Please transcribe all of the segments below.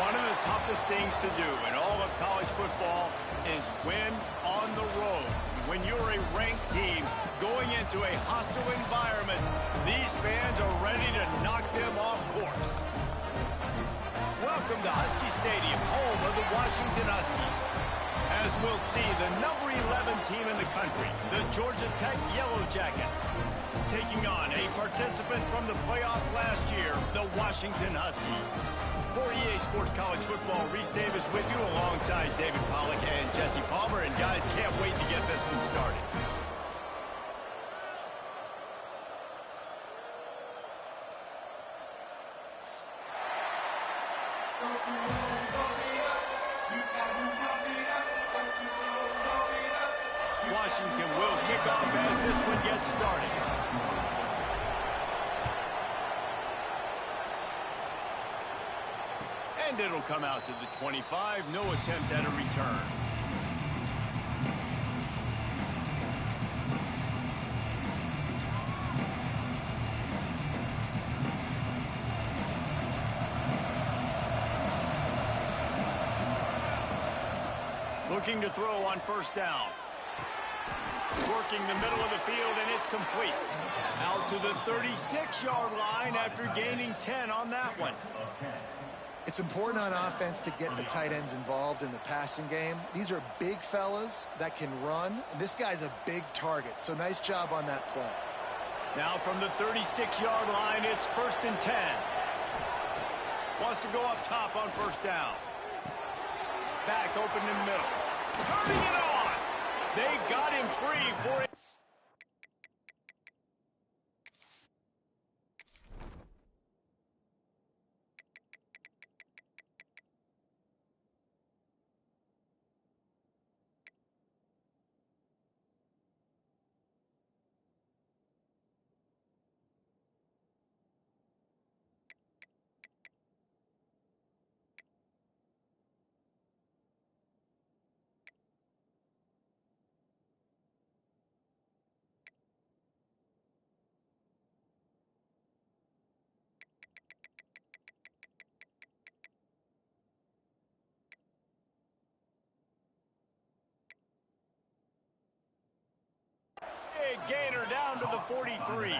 One of the toughest things to do in all of college football is win on the road. When you're a ranked team going into a hostile environment, these fans are ready to knock them off course. Welcome to Husky Stadium, home of the Washington Huskies. As we'll see, the number 11 team in the country, the Georgia Tech Yellow Jackets, taking on a participant from the playoff last year, the Washington Huskies. For EA Sports College Football, Reese Davis with you alongside David Pollack and Jesse Palmer. And guys, can't wait to get this one started. Washington will kick off as this one gets started. And it'll come out to the 25. No attempt at a return. Looking to throw on first down. Working the middle of the field, and it's complete. Out to the 36-yard line after gaining 10 on that one. It's important on offense to get the tight ends involved in the passing game. These are big fellas that can run. And this guy's a big target, so nice job on that play. Now from the 36-yard line, it's 1st and 10. Wants to go up top on first down. Back open in the middle. Turning it on. They got him free for it. Gainer down to the 43.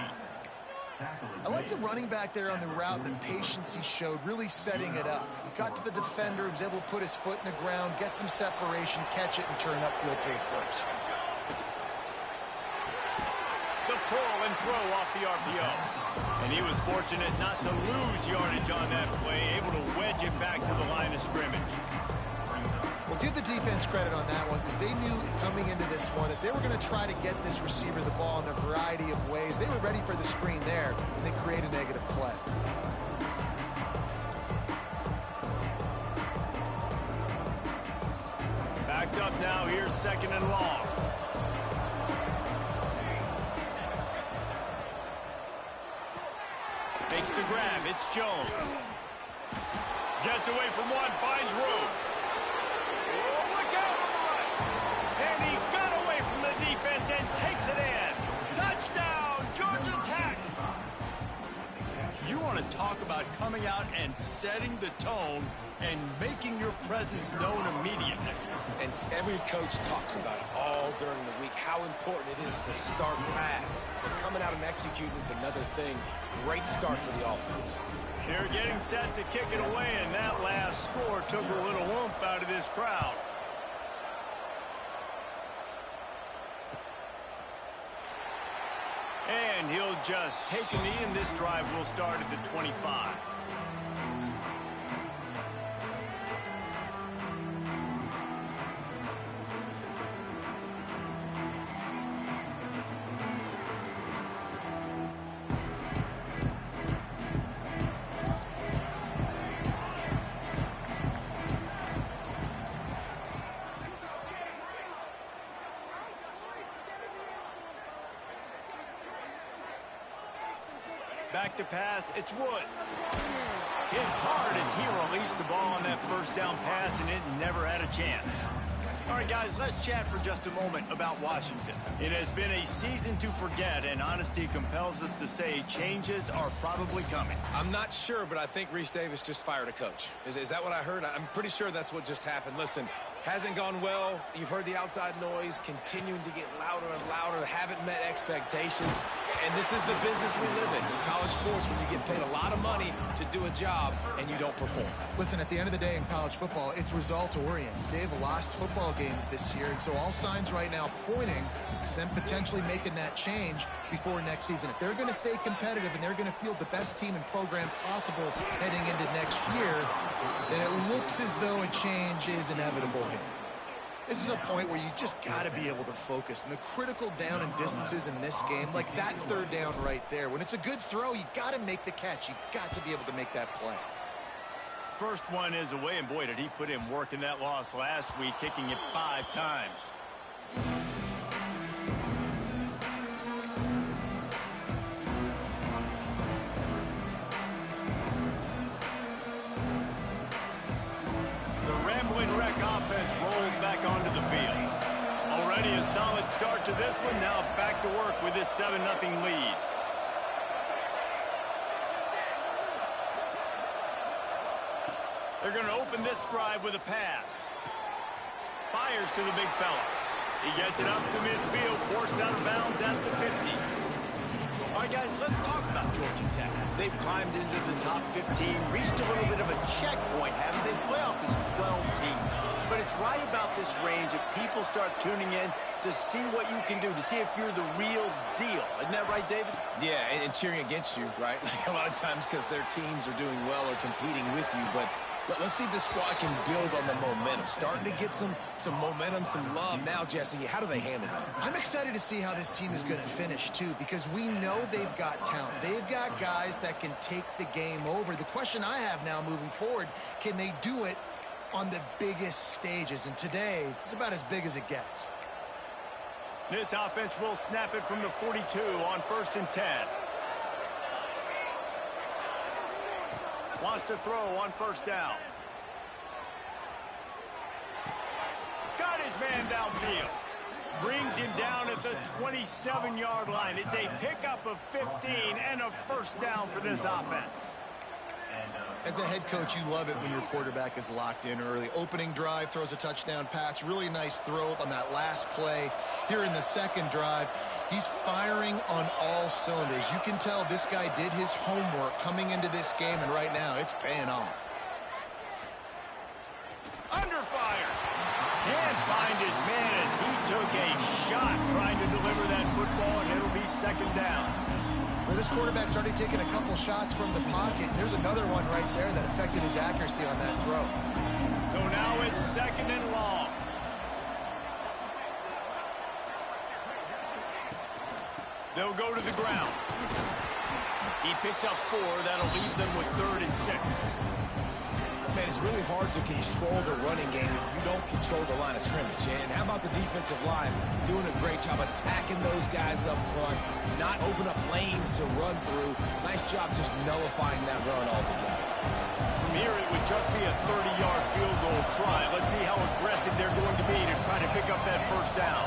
I like the running back there on the route and the patience he showed, really setting it up. He got to the defender, was able to put his foot in the ground, get some separation, catch it, and turn upfield for the first. The pull and throw off the RPO. And he was fortunate not to lose yardage on that play, able to wedge it back to the line of scrimmage. Well, give the defense credit on that one because they knew coming into this one that they were going to try to get this receiver the ball in a variety of ways. They were ready for the screen there, and they create a negative play. Backed up now. Here's 2nd and long. Makes the grab. It's Jones. Gets away from one. Finds room. And he got away from the defense and takes it in. Touchdown, Georgia Tech. You want to talk about coming out and setting the tone and making your presence known immediately. And every coach talks about it all during the week, how important it is to start fast. But coming out and executing is another thing. Great start for the offense. They're getting set to kick it away, and that last score took a little oomph out of this crowd. And he'll just take a knee, and this drive will start at the 25. Back to pass, it's Woods. Hit hard as he released the ball on that first down pass, and it never had a chance. All right, guys, let's chat for just a moment about Washington. It has been a season to forget, and honesty compels us to say changes are probably coming. I'm not sure, but I think Reese Davis just fired a coach. Is that what I heard? I'm pretty sure that's what just happened. Listen, hasn't gone well. You've heard the outside noise continuing to get louder and louder. Haven't met expectations. And this is the business we live in college sports, when you get paid a lot of money to do a job and you don't perform. Listen, at the end of the day in college football, it's results-oriented. They've lost football games this year, and so all signs right now pointing to them potentially making that change before next season. If they're going to stay competitive and they're going to field the best team and program possible heading into next year, then it looks as though a change is inevitable here. This is a point where you just got to be able to focus. And the critical down and distances in this game, like that third down right there, when it's a good throw, you got to make the catch. You got to be able to make that play. First one is away, and boy, did he put in work in that loss last week, kicking it 5 times. Offense rolls back onto the field. Already a solid start to this one. Now back to work with this 7-0 lead. They're going to open this drive with a pass. Fires to the big fella. He gets it up to midfield, forced out of bounds at the 50. All right, guys, let's talk about Georgia Tech. They've climbed into the top 15, reached a little bit of a checkpoint, haven't they? Playoff is 12 teams. But it's right about this range if people start tuning in to see what you can do, to see if you're the real deal. Isn't that right, David? Yeah, and cheering against you, right? Like a lot of times because their teams are doing well or competing with you. But let's see if the squad can build on the momentum. Starting to get some momentum, some love. Now, Jesse, how do they handle that? I'm excited to see how this team is going to finish, too, because we know they've got talent. They've got guys that can take the game over. The question I have now moving forward, can they do it on the biggest stages? And today, it's about as big as it gets. This offense will snap it from the 42 on 1st and 10. Wants to throw on 1st down. Got his man downfield. Brings him down at the 27-yard line. It's a pickup of 15 and a 1st down for this offense. As a head coach, you love it when your quarterback is locked in early. Opening drive, throws a touchdown pass. Really nice throw on that last play. Here in the second drive, he's firing on all cylinders. You can tell this guy did his homework coming into this game, and right now it's paying off. Under fire. Can't find his man as he took a shot trying to deliver that football, and it'll be 2nd down. Well, this quarterback started taking a couple shots from the pocket. There's another one right there that affected his accuracy on that throw. So now it's 2nd and long. They'll go to the ground. He picks up 4. That'll leave them with 3rd and 6. Man, it's really hard to control the running game if you don't control the line of scrimmage. And how about the defensive line doing a great job attacking those guys up front, not open up lanes to run through. Nice job just nullifying that run altogether. From here, it would just be a 30-yard field goal try. Let's see how aggressive they're going to be to try to pick up that 1st down.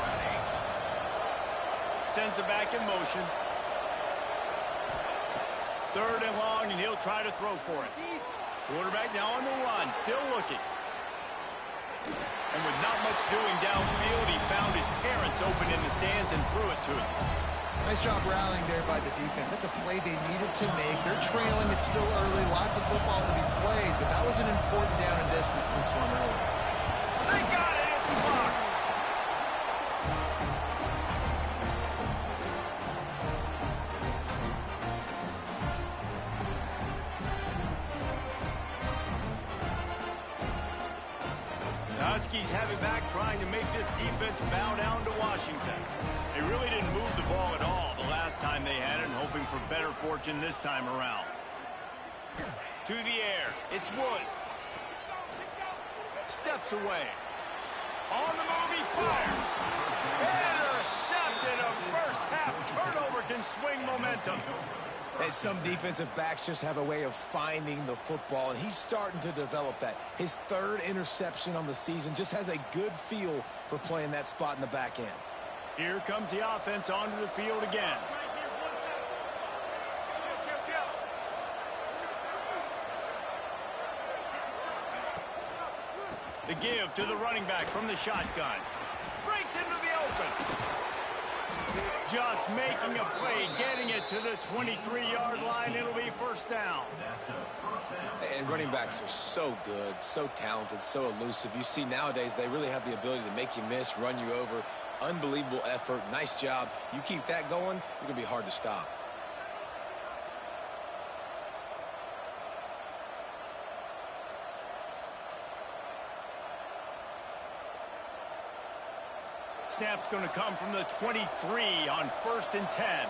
Sends it back in motion. 3rd and long, and he'll try to throw for it. Quarterback now on the run, still looking. And with not much doing downfield, he found his parents open in the stands and threw it to him. Nice job rallying there by the defense. That's a play they needed to make. They're trailing. It's still early. Lots of football to be played, but that was an important down and distance in this one early. They got it at the block. Huskies have it back, trying to make this defense bow down to Washington. They really didn't move the ball at all the last time they had it, and hoping for better fortune this time around. To the air, it's Woods. Steps away. On the move, he fires. Intercepted. A first half turnover can swing momentum. And some defensive backs just have a way of finding the football, and he's starting to develop that. His third interception on the season, just has a good feel for playing that spot in the back end. Here comes the offense onto the field again. The give to the running back from the shotgun. Breaks into the open. Just making a play, getting it to the 23-yard line. It'll be first down. And running backs are so good, so talented, so elusive. You see nowadays they really have the ability to make you miss, run you over. Unbelievable effort. Nice job. You keep that going, you're going to be hard to stop. Snap's going to come from the 23 on 1st and 10.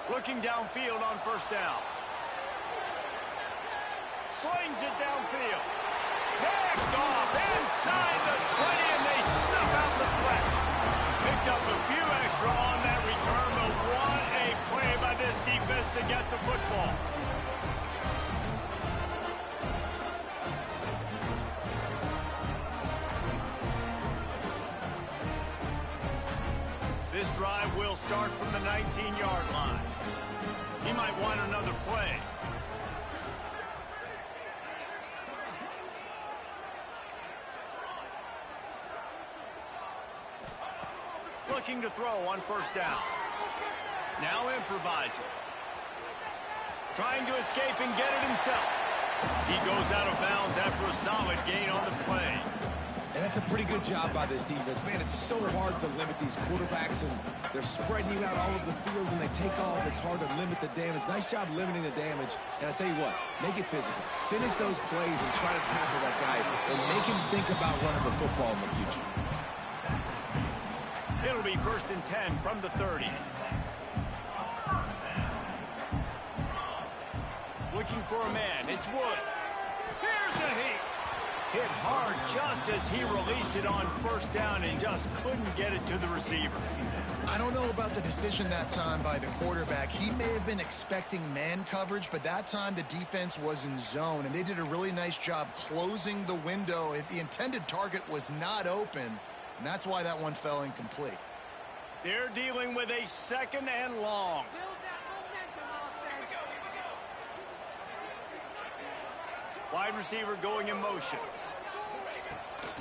Looking downfield on 1st down. Slings it downfield. Picked off inside the 20, and they snuff out the threat. Picked up a few extra on that return, but what a play by this defense to get the football. This drive will start from the 19-yard line. He might want another play. Looking to throw on 1st down. Now improvising. Trying to escape and get it himself. He goes out of bounds after a solid gain on the play. And that's a pretty good job by this defense. Man, it's so hard to limit these quarterbacks, and they're spreading you out all over the field. When they take off, it's hard to limit the damage. Nice job limiting the damage. And I tell you what, make it physical. Finish those plays and try to tackle that guy and make him think about running the football in the future. It'll be 1st and 10 from the 30. Looking for a man. It's Woods. Here's a hit. Hit hard just as he released it on 1st down and just couldn't get it to the receiver. I don't know about the decision that time by the quarterback. He may have been expecting man coverage, but that time the defense was in zone, and they did a really nice job closing the window. The intended target was not open, and that's why that one fell incomplete. They're dealing with a 2nd and long. Wide receiver going in motion.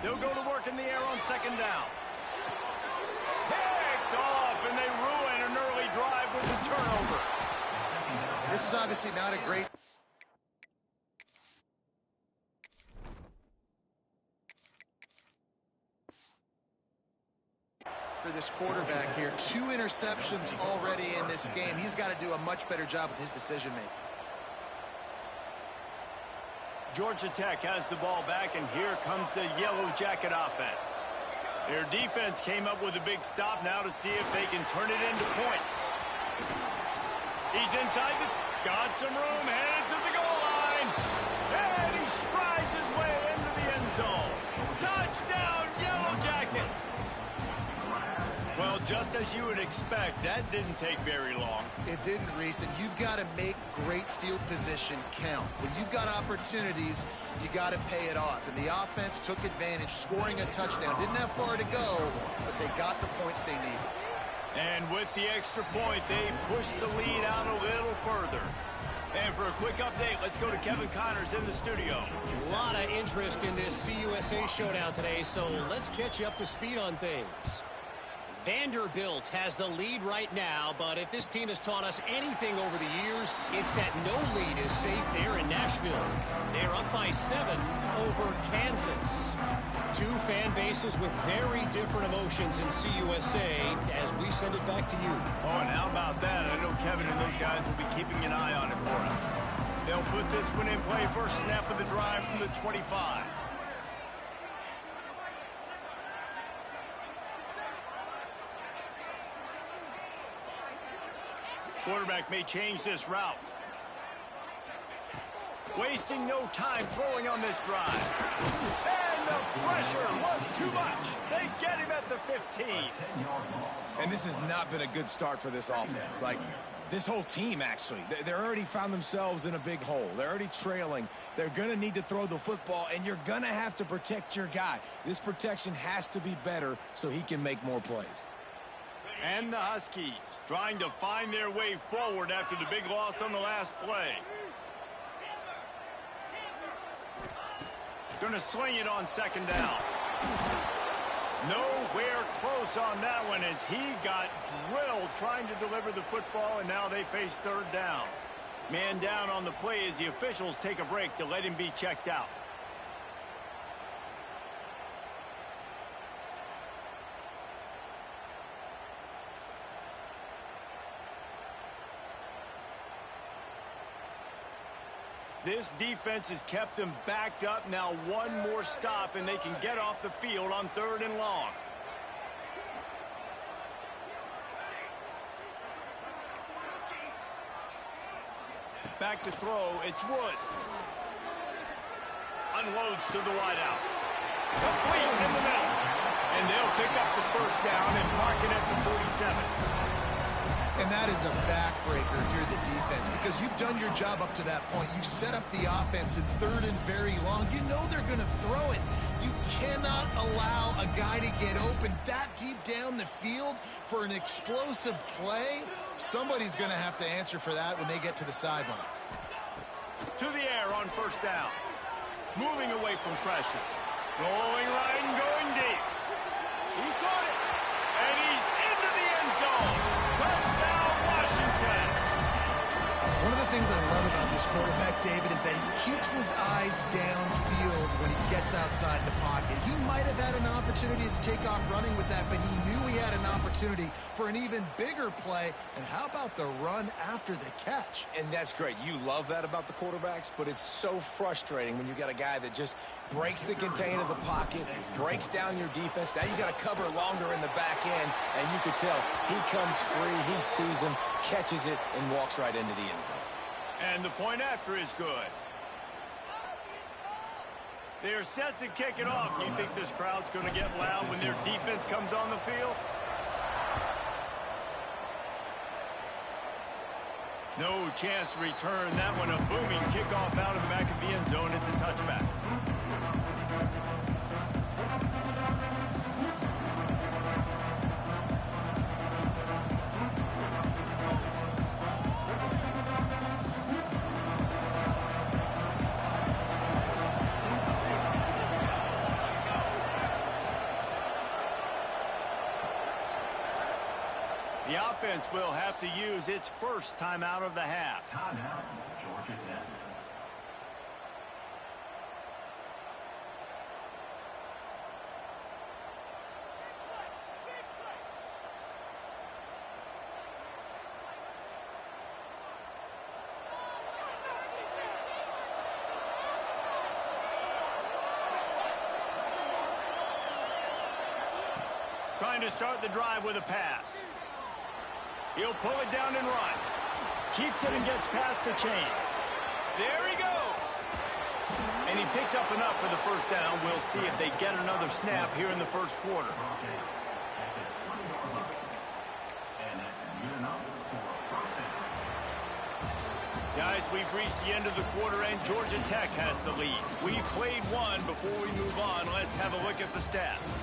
They'll go to work in the air on 2nd down. Picked off, and they ruin an early drive with the turnover. This is obviously not a great... for this quarterback here. 2 interceptions already in this game. He's got to do a much better job with his decision-making. Georgia Tech has the ball back, and here comes the Yellow Jacket offense. Their defense came up with a big stop now to see if they can turn it into points. He's inside the... got some room, headed to the goal line. And he strides his way into the end zone. Touchdown, Yellow Jackets! Well, just as you would expect, that didn't take very long. It didn't, Reese, and you've got to make great field position count. When you've got opportunities, you got to pay it off. And the offense took advantage, scoring a touchdown. Didn't have far to go, but they got the points they needed. And with the extra point, they pushed the lead out a little further. And for a quick update, let's go to Kevin Connors in the studio. A lot of interest in this CUSA showdown today, so let's catch you up to speed on things. Vanderbilt has the lead right now, but if this team has taught us anything over the years, it's that no lead is safe there in Nashville. They're up by 7 over Kansas. 2 fan bases with very different emotions in CUSA as we send it back to you. Oh, and how about that? I know Kevin and those guys will be keeping an eye on it for us. They'll put this one in play. First snap of the drive from the 25. Quarterback may change this route. Wasting no time throwing on this drive. And the pressure was too much. 15. And this has not been a good start for this offense. Like, this whole team, actually. They're already found themselves in a big hole. They're already trailing. They're going to need to throw the football, and you're going to have to protect your guy. This protection has to be better so he can make more plays. And the Huskies trying to find their way forward after the big loss on the last play. Going to swing it on second down. Nowhere close on that one as he got drilled trying to deliver the football, and now they face third down. Man down on the play as the officials take a break to let him be checked out. This defense has kept them backed up. Now one more stop, and they can get off the field on 3rd and long. Back to throw. It's Woods. Unloads to the wideout. Complete in the middle. And they'll pick up the first down and mark it at the 47. And that is a backbreaker if you're the defense, because you've done your job up to that point. You've set up the offense in 3rd and very long. You know they're going to throw it. You cannot allow a guy to get open that deep down the field for an explosive play. Somebody's going to have to answer for that when they get to the sidelines. To the air on first down. Moving away from pressure. Going right and going deep. He caught it. And he's into the end zone. Touchdown, Washington. One of the things I love about this quarterback, David, is that he keeps his eyes downfield when he gets outside the pocket. He might have had an opportunity to take off running with that, but he knew he had an opportunity for an even bigger play. And how about the run after the catch? And that's great. You love that about the quarterbacks, but it's so frustrating when you got a guy that just breaks the contain of the pocket, breaks down your defense. Now you got to cover longer in the back end, and you could tell he comes free, he sees him, catches it, and walks right into the end zone. And the point after is good. They're set to kick it off. You think this crowd's going to get loud when their defense comes on the field? No chance to return that one. A booming kickoff out of the back of the end zone. It's a touchback. The offense will have to use its first timeout of the half. Timeout, Georgia Tech. Trying to start the drive with a pass. He'll pull it down and run. Keeps it and gets past the chains. There he goes. And he picks up enough for the first down. We'll see if they get another snap here in the first quarter. Guys, we've reached the end of the quarter, and Georgia Tech has the lead. We played one. Before we move on, let's have a look at the stats.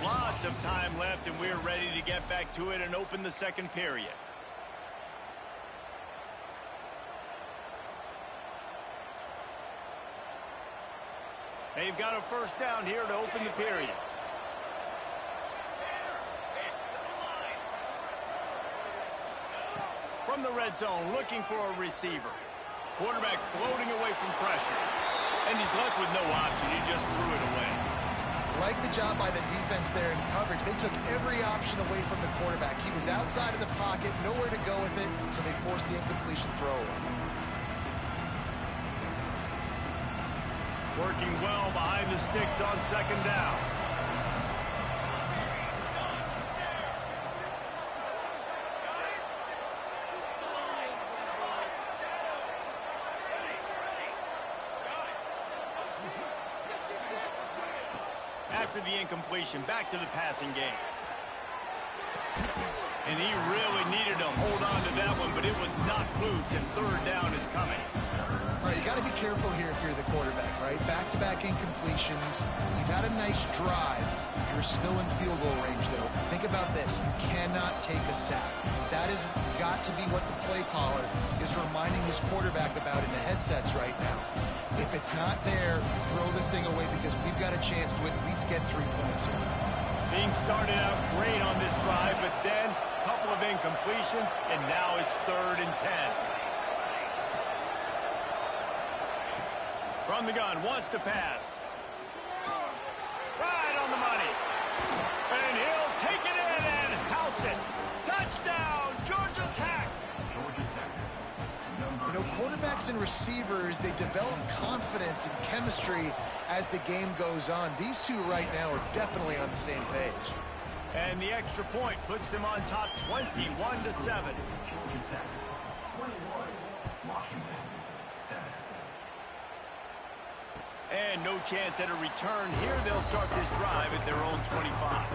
Lots of time left, and we're ready to get back to it and open the second period. They've got a first down here to open the period. From the red zone, looking for a receiver. Quarterback floating away from pressure. And he's left with no option. He just threw it away. Like the job by the defense there in coverage. They took every option away from the quarterback. He was outside of the pocket, nowhere to go with it, so they forced the incompletion throw. Working well behind the sticks on second down. after the incompletion. Back to the passing game. And he really needed to hold on to that one, but it was knocked loose, and third down is coming. All right, you got to be careful here if you're the quarterback, right? Back-to-back incompletions. You've had a nice drive. You're still in field goal range, though. Think about this. You cannot take a sack. That has got to be what the play caller is reminding his quarterback about in the headsets right now. If it's not there, throw this thing away because we've got a chance to at least get 3 points here. Being started out great on this drive, but then a couple of incompletions, and now it's 3rd and 10. From the gun, wants to pass. Right on the money. And he'll take it in and house it. Touchdown, Georgia Tech. You know, quarterbacks and receivers, they develop confidence and chemistry as the game goes on. These two right now are definitely on the same page. And the extra point puts them on top 21-7. Georgia Tech, 21, Washington, 7. And no chance at a return here. They'll start this drive at their own 25.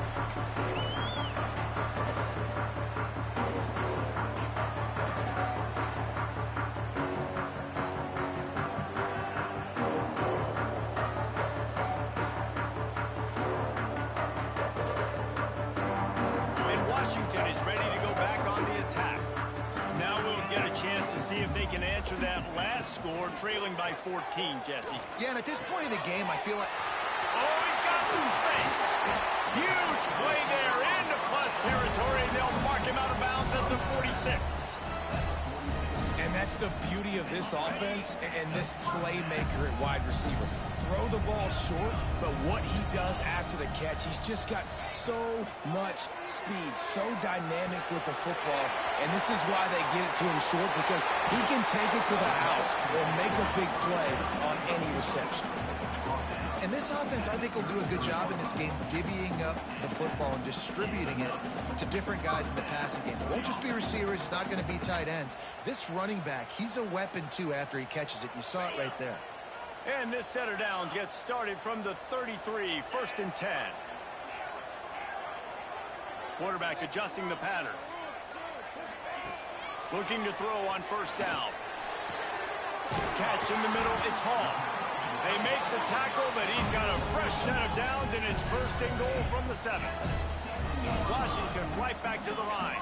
Washington is ready to go back on the attack. Now we'll get a chance to see if they can answer that last score, trailing by 14, Jesse. Yeah, and at this point in the game, I feel like... Oh, he's got some space. Huge play there into plus territory, and they'll mark him out of bounds at the 46. And that's the beauty of this offense and this playmaker at wide receiver. Throw the ball short, but what he does after the catch, he's just got so much speed, so dynamic with the football, and this is why they get it to him short, because he can take it to the house or make a big play on any reception. And this offense, I think, will do a good job in this game divvying up the football and distributing it to different guys in the passing game. It won't just be receivers. It's not going to be tight ends. This running back, he's a weapon, too, after he catches it. You saw it right there. And this set of downs gets started from the 33, 1st and 10. Quarterback adjusting the pattern. Looking to throw on 1st down. Catch in the middle, it's Hall. They make the tackle, but he's got a fresh set of downs, and it's 1st and goal from the 7. Washington right back to the line.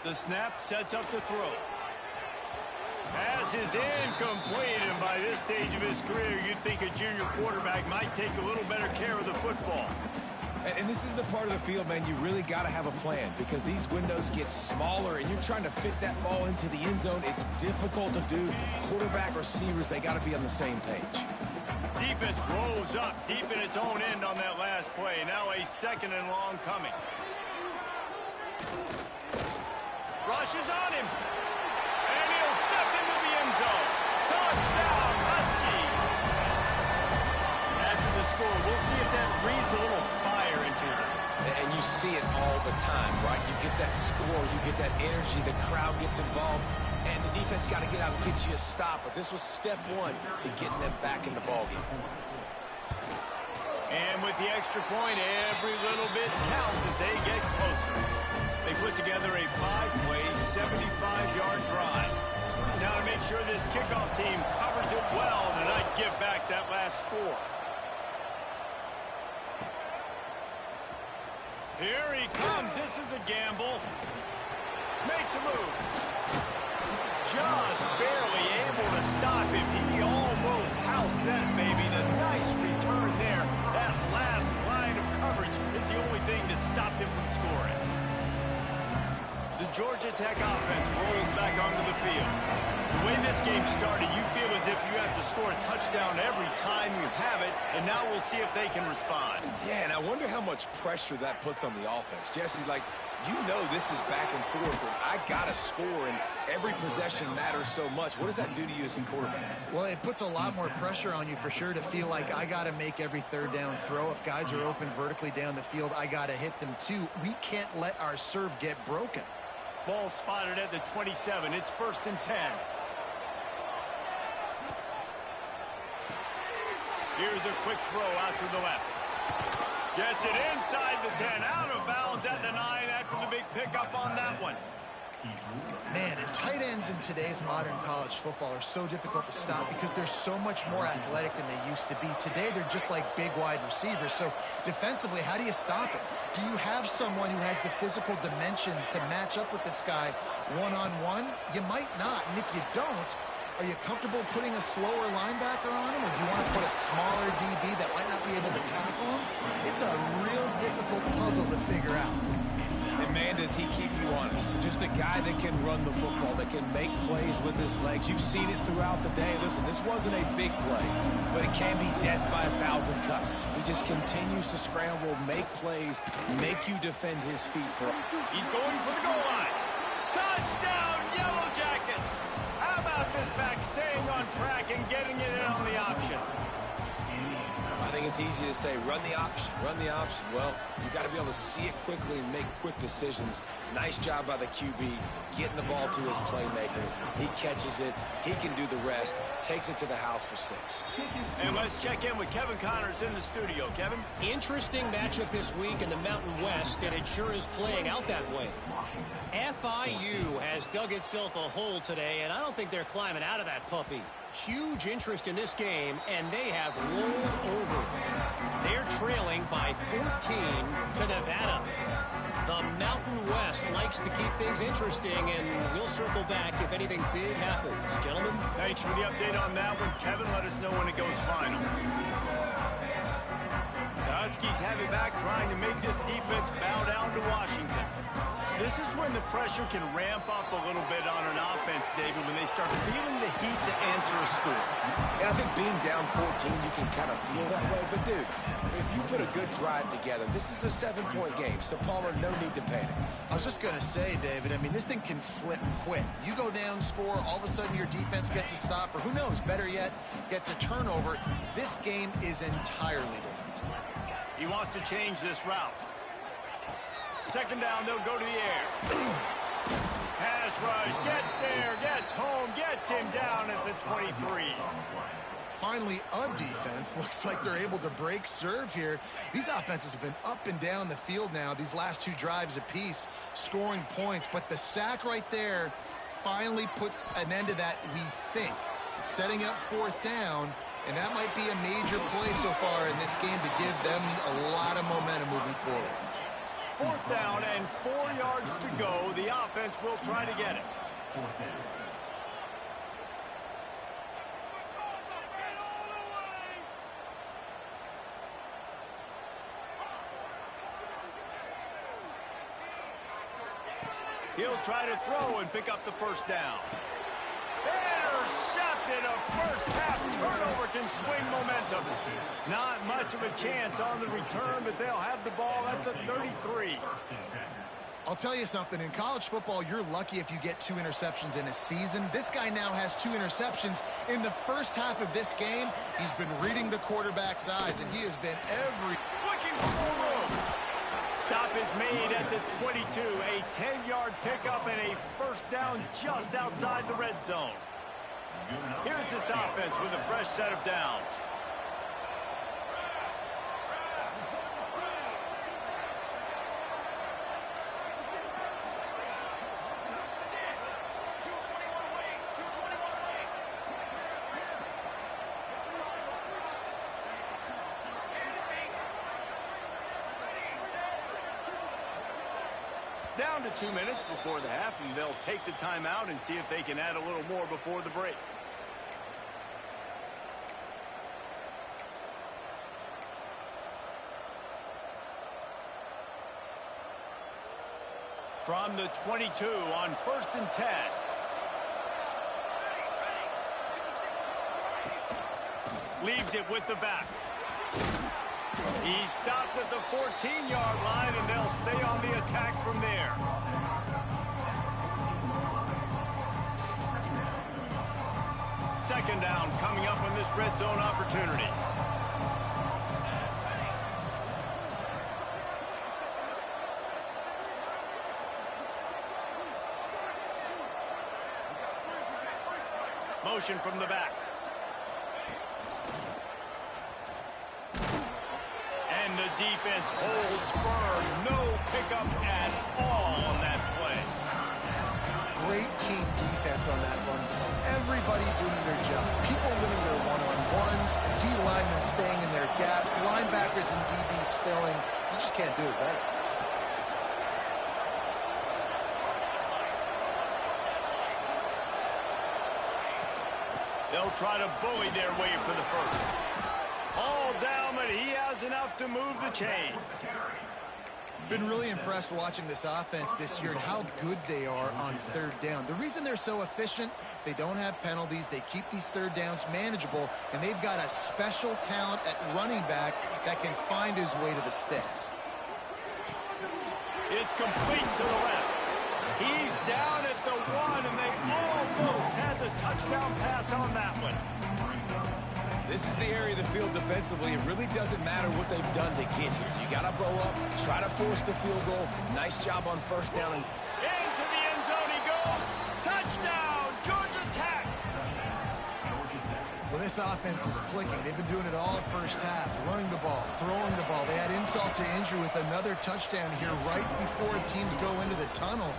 The snap sets up the throw. Pass is incomplete, and by this stage of his career, you'd think a junior quarterback might take a little better care of the football. And this is the part of the field, man, you really got to have a plan because these windows get smaller and you're trying to fit that ball into the end zone. It's difficult to do. Quarterback, receivers, they got to be on the same page. Defense rolls up deep in its own end on that last play. Now a 2nd and long coming. Rushes on him. And he'll step into the end zone. Touchdown, Husky. After the score, we'll see if that breathes a little fire into him. And you see it all the time, right? You get that score, you get that energy, the crowd gets involved, and the defense got to get out and get you a stop. But this was step 1 to getting them back in the ballgame. And with the extra point, every little bit counts as they get closer. They put together a 5-play, 75-yard drive. Now to make sure this kickoff team covers it well to not give back that last score. Here he comes. This is a gamble. Makes a move. Just barely able to stop him. He almost housed that baby. The nice return there. That last line of coverage is the only thing that stopped him from scoring. The Georgia Tech offense rolls back onto the field. The way this game started, you feel as if you have to score a touchdown every time you have it, and now we'll see if they can respond. Yeah, and I wonder how much pressure that puts on the offense. Jesse, like, you know this is back and forth, and I got to score, and every possession matters so much. What does that do to you as a quarterback? Well, it puts a lot more pressure on you for sure to feel like I got to make every 3rd down throw. If guys are open vertically down the field, I got to hit them too. We can't let our serve get broken. Ball spotted at the 27. It's 1st and 10. Here's a quick throw out to the left. Gets it inside the 10, out of bounds at the 9 after the big pickup on that one. Man, and tight ends in today's modern college football are so difficult to stop because they're so much more athletic than they used to be. Today, they're just like big wide receivers. So defensively, how do you stop it? Do you have someone who has the physical dimensions to match up with this guy one-on-one? You might not, and if you don't, are you comfortable putting a slower linebacker on him, or do you want to put a smaller DB that might not be able to tackle him? It's a real difficult puzzle to figure out. And man, does he keep you honest. Just a guy that can run the football, that can make plays with his legs. You've seen it throughout the day. Listen, this wasn't a big play, but it can be death by 1,000 cuts. He just continues to scramble, make plays, make you defend his feet. He's going for the goal line. Touchdown, Yellow Jackets! How about this back staying on track and getting it in on the option? I think it's easy to say, run the option, run the option. Well, you've got to be able to see it quickly and make quick decisions. Nice job by the QB, getting the ball to his playmaker. He catches it. He can do the rest. Takes it to the house for 6. And let's check in with Kevin Connors in the studio. Kevin? Interesting matchup this week in the Mountain West, and it sure is playing out that way. FIU has dug itself a hole today, and I don't think they're climbing out of that puppy. Huge interest in this game, and they have rolled over. They're trailing by 14 to Nevada. The Mountain West likes to keep things interesting, and we'll circle back if anything big happens. Gentlemen? Thanks for the update on that one. Kevin, let us know when it goes final. The Huskies have it back, trying to make this defense bow down to Washington. This is when the pressure can ramp up a little bit on an offense, David, when they start feeling the heat to answer a score. And I think being down 14, you can kind of feel that way. But, dude, if you put a good drive together, this is a 7-point game. So, Palmer, no need to panic. I was just going to say, David, I mean, this thing can flip quick. You go down, score, all of a sudden your defense gets a stop, or who knows, better yet, gets a turnover. This game is entirely different. He wants to change this route. Second down, they'll go to the air. Pass rush, gets there, gets home, gets him down at the 23. Finally, a defense. Looks like they're able to break serve here. These offenses have been up and down the field now, these last 2 drives apiece, scoring points. But the sack right there finally puts an end to that, we think. It's setting up 4th down, and that might be a major play so far in this game to give them a lot of momentum moving forward. 4th down and 4 yards to go. The offense will try to get it. He'll try to throw and pick up the first down. Intercepted. A first half turnover can swing momentum. Not much of a chance on the return, but they'll have the ball at the 33. I'll tell you something, in college football, you're lucky if you get 2 interceptions in a season. This guy now has 2 interceptions. In the first half of this game, he's been reading the quarterback's eyes, and he has been looking for more room. Stop is made at the 22. A 10-yard pickup and a first down just outside the red zone. Here's this offense with a fresh set of downs. Down to 2 minutes before the half, and they'll take the timeout and see if they can add a little more before the break. From the 22 on 1st and 10. Leaves it with the back. He stopped at the 14-yard line, and they'll stay on the attack from there. Second down coming up on this red zone opportunity. Motion from the back. And the defense holds firm. No pickup at all on that play. Great team defense on that run play. Everybody doing their job. People winning their one-on-ones, D-linemen staying in their gaps, linebackers and DBs filling. You just can't do it better. They'll try to bully their way for the first. All down, but he has enough to move the chains. Been really impressed watching this offense this year and how good they are on third down. The reason they're so efficient, they don't have penalties, they keep these third downs manageable, and they've got a special talent at running back that can find his way to the sticks. It's complete to the left. He's down at the 1, and they almost had the touchdown pass on that one. This is the area of the field defensively. It really doesn't matter what they've done to get here. You got to blow up, try to force the field goal. Nice job on first down. And into the end zone he goes. Touchdown, Georgia Tech. Well, this offense is clicking. They've been doing it all first half, running the ball, throwing the ball. They had insult to injury with another touchdown here right before teams go into the tunnel.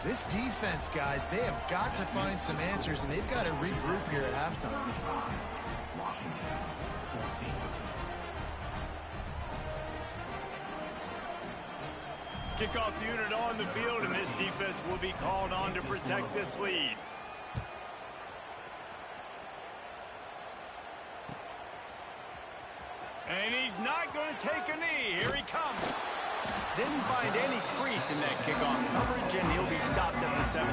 This defense, guys, they have got to find some answers, and they've got to regroup here at halftime. Kickoff unit on the field, and this defense will be called on to protect this lead. And he's not going to take a knee. Here he comes. Didn't find any crease in that kickoff coverage, and he'll be stopped at the 17.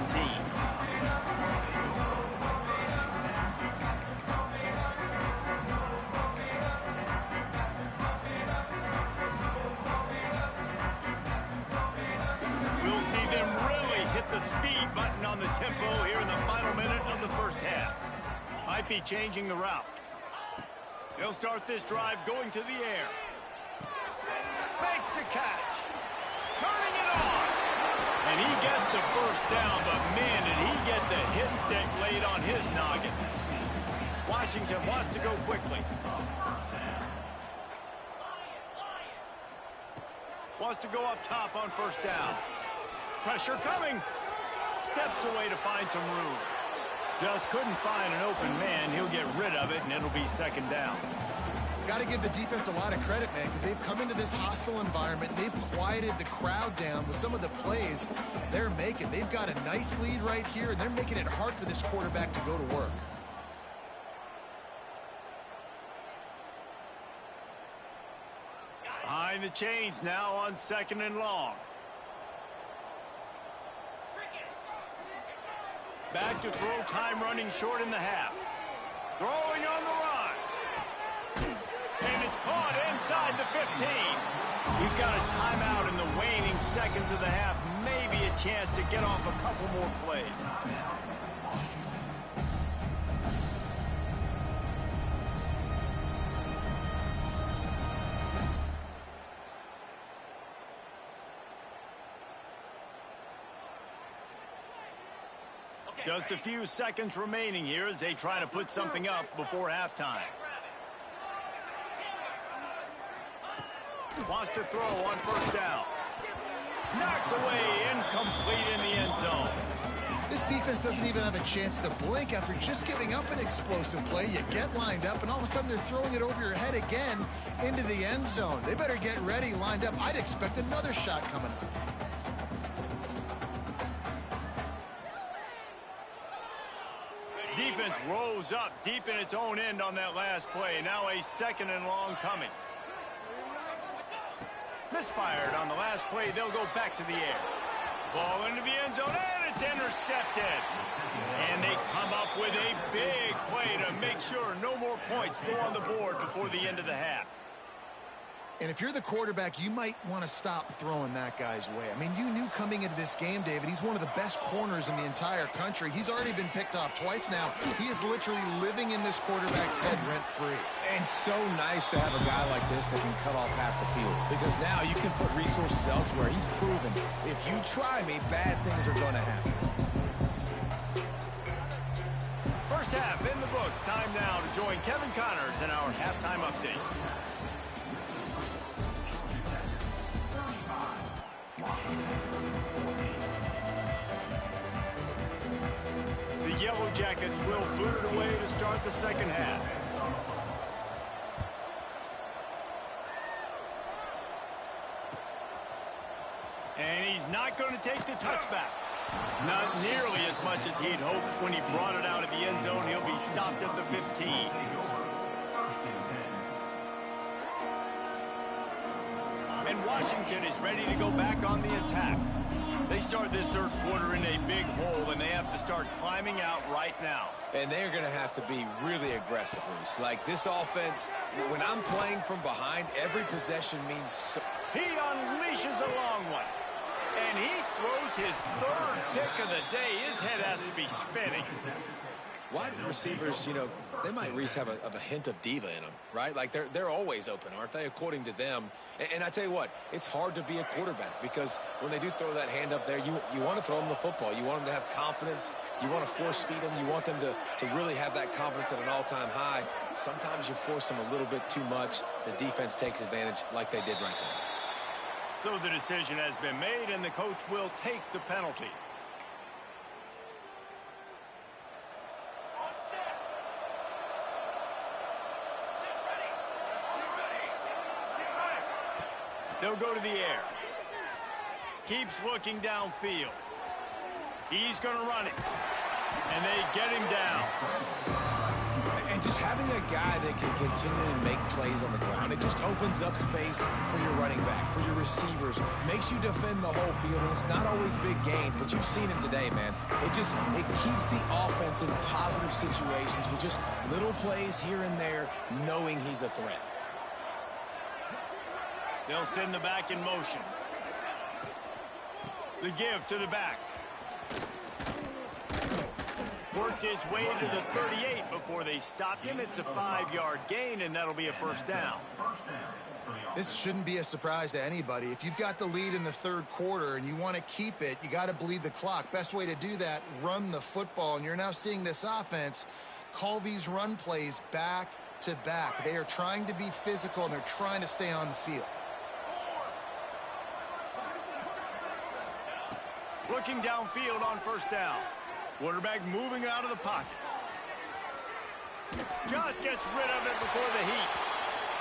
We'll see them really hit the speed button on the tempo here in the final minute of the first half. Might be changing the route. They'll start this drive going to the air. Makes the catch. Turning it on. And he gets the first down, but man, did he get the hit stick laid on his noggin. Washington wants to go quickly. Wants to go up top on first down. Pressure coming. Steps away to find some room. Just couldn't find an open man. He'll get rid of it, and it'll be second down. Got to give the defense a lot of credit, man, because they've come into this hostile environment. And they've quieted the crowd down with some of the plays they're making. They've got a nice lead right here, and they're making it hard for this quarterback to go to work. Behind the chains now on second and long. Back to throw, time running short in the half. Throwing on the run. And it's caught inside the 15. We've got a timeout in the waning seconds of the half. Maybe a chance to get off a couple more plays. Just a few seconds remaining here as they try to put something up before halftime. Wants to throw on first down. Knocked away, incomplete in the end zone. This defense doesn't even have a chance to blink after just giving up an explosive play. You get lined up, and all of a sudden they're throwing it over your head again into the end zone. They better get ready, lined up. I'd expect another shot coming up. Defense rose up deep in its own end on that last play. Now a second and long coming. Misfired on the last play. They'll go back to the air. Ball into the end zone, and it's intercepted. And they come up with a big play to make sure no more points go on the board before the end of the half. And if you're the quarterback, you might want to stop throwing that guy's way. I mean, you knew coming into this game, David, he's one of the best corners in the entire country. He's already been picked off twice now. He is literally living in this quarterback's head rent-free. And so nice to have a guy like this that can cut off half the field. Because now you can put resources elsewhere. He's proven, if you try me, bad things are going to happen. First half in the books. Time now to join Kevin Connors in our halftime update. The Yellow Jackets will boot it away to start the second half. And he's not going to take the touchback. Not nearly as much as he'd hoped when he brought it out of the end zone. He'll be stopped at the 15. And Washington is ready to go back on the attack. They start this third quarter in a big hole, and they have to start climbing out right now. And they're going to have to be really aggressive, Reese. Like this offense, when I'm playing from behind, every possession means so. He unleashes a long one. And he throws his third pick of the day. His head has to be spinning. Wide receivers, you know, they might, Reese, have a hint of diva in them, right? Like they're always open, aren't they, according to them? And I tell you what, it's hard to be a quarterback because when they do throw that hand up there, you want to throw them the football. You want them to have confidence. You want to force feed them. You want them to really have that confidence at an all-time high. Sometimes you force them a little bit too much. The defense takes advantage like they did right there. So the decision has been made, and the coach will take the penalty. They'll go to the air. Keeps looking downfield. He's going to run it. And they get him down. And just having a guy that can continue to make plays on the ground, it just opens up space for your running back, for your receivers, makes you defend the whole field. And it's not always big gains, but you've seen him today, man. It keeps the offense in positive situations with just little plays here and there, knowing he's a threat. They'll send the back in motion. The give to the back. Worked his way to the 38 before they stopped him. It's a 5-yard gain, and that'll be a first down. This shouldn't be a surprise to anybody. If you've got the lead in the third quarter and you want to keep it, you got to bleed the clock. Best way to do that, run the football. And you're now seeing this offense call these run plays back to back. They are trying to be physical, and they're trying to stay on the field. Looking downfield on first down. Quarterback moving out of the pocket. Just gets rid of it before the heat.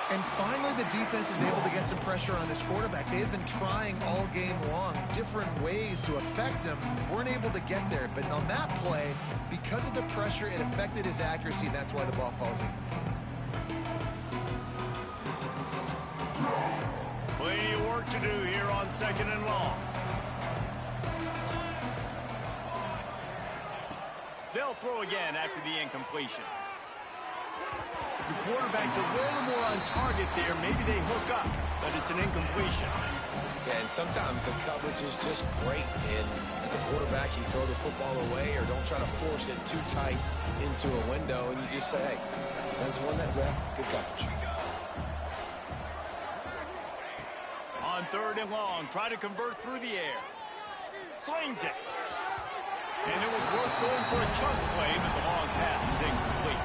And finally, the defense is able to get some pressure on this quarterback. They've been trying all game long different ways to affect him. Weren't able to get there. But on that play, because of the pressure, it affected his accuracy. That's why the ball falls incomplete. Plenty of work to do here on second and long. They'll throw again after the incompletion. If the quarterback's a little more on target there, maybe they hook up, but it's an incompletion. Yeah, and sometimes the coverage is just great. And as a quarterback, you throw the football away or don't try to force it too tight into a window, and you just say, hey, defense won that rep, good coverage. On third and long, try to convert through the air. Slings it. And it was worth going for a chunk play, but the long pass is incomplete.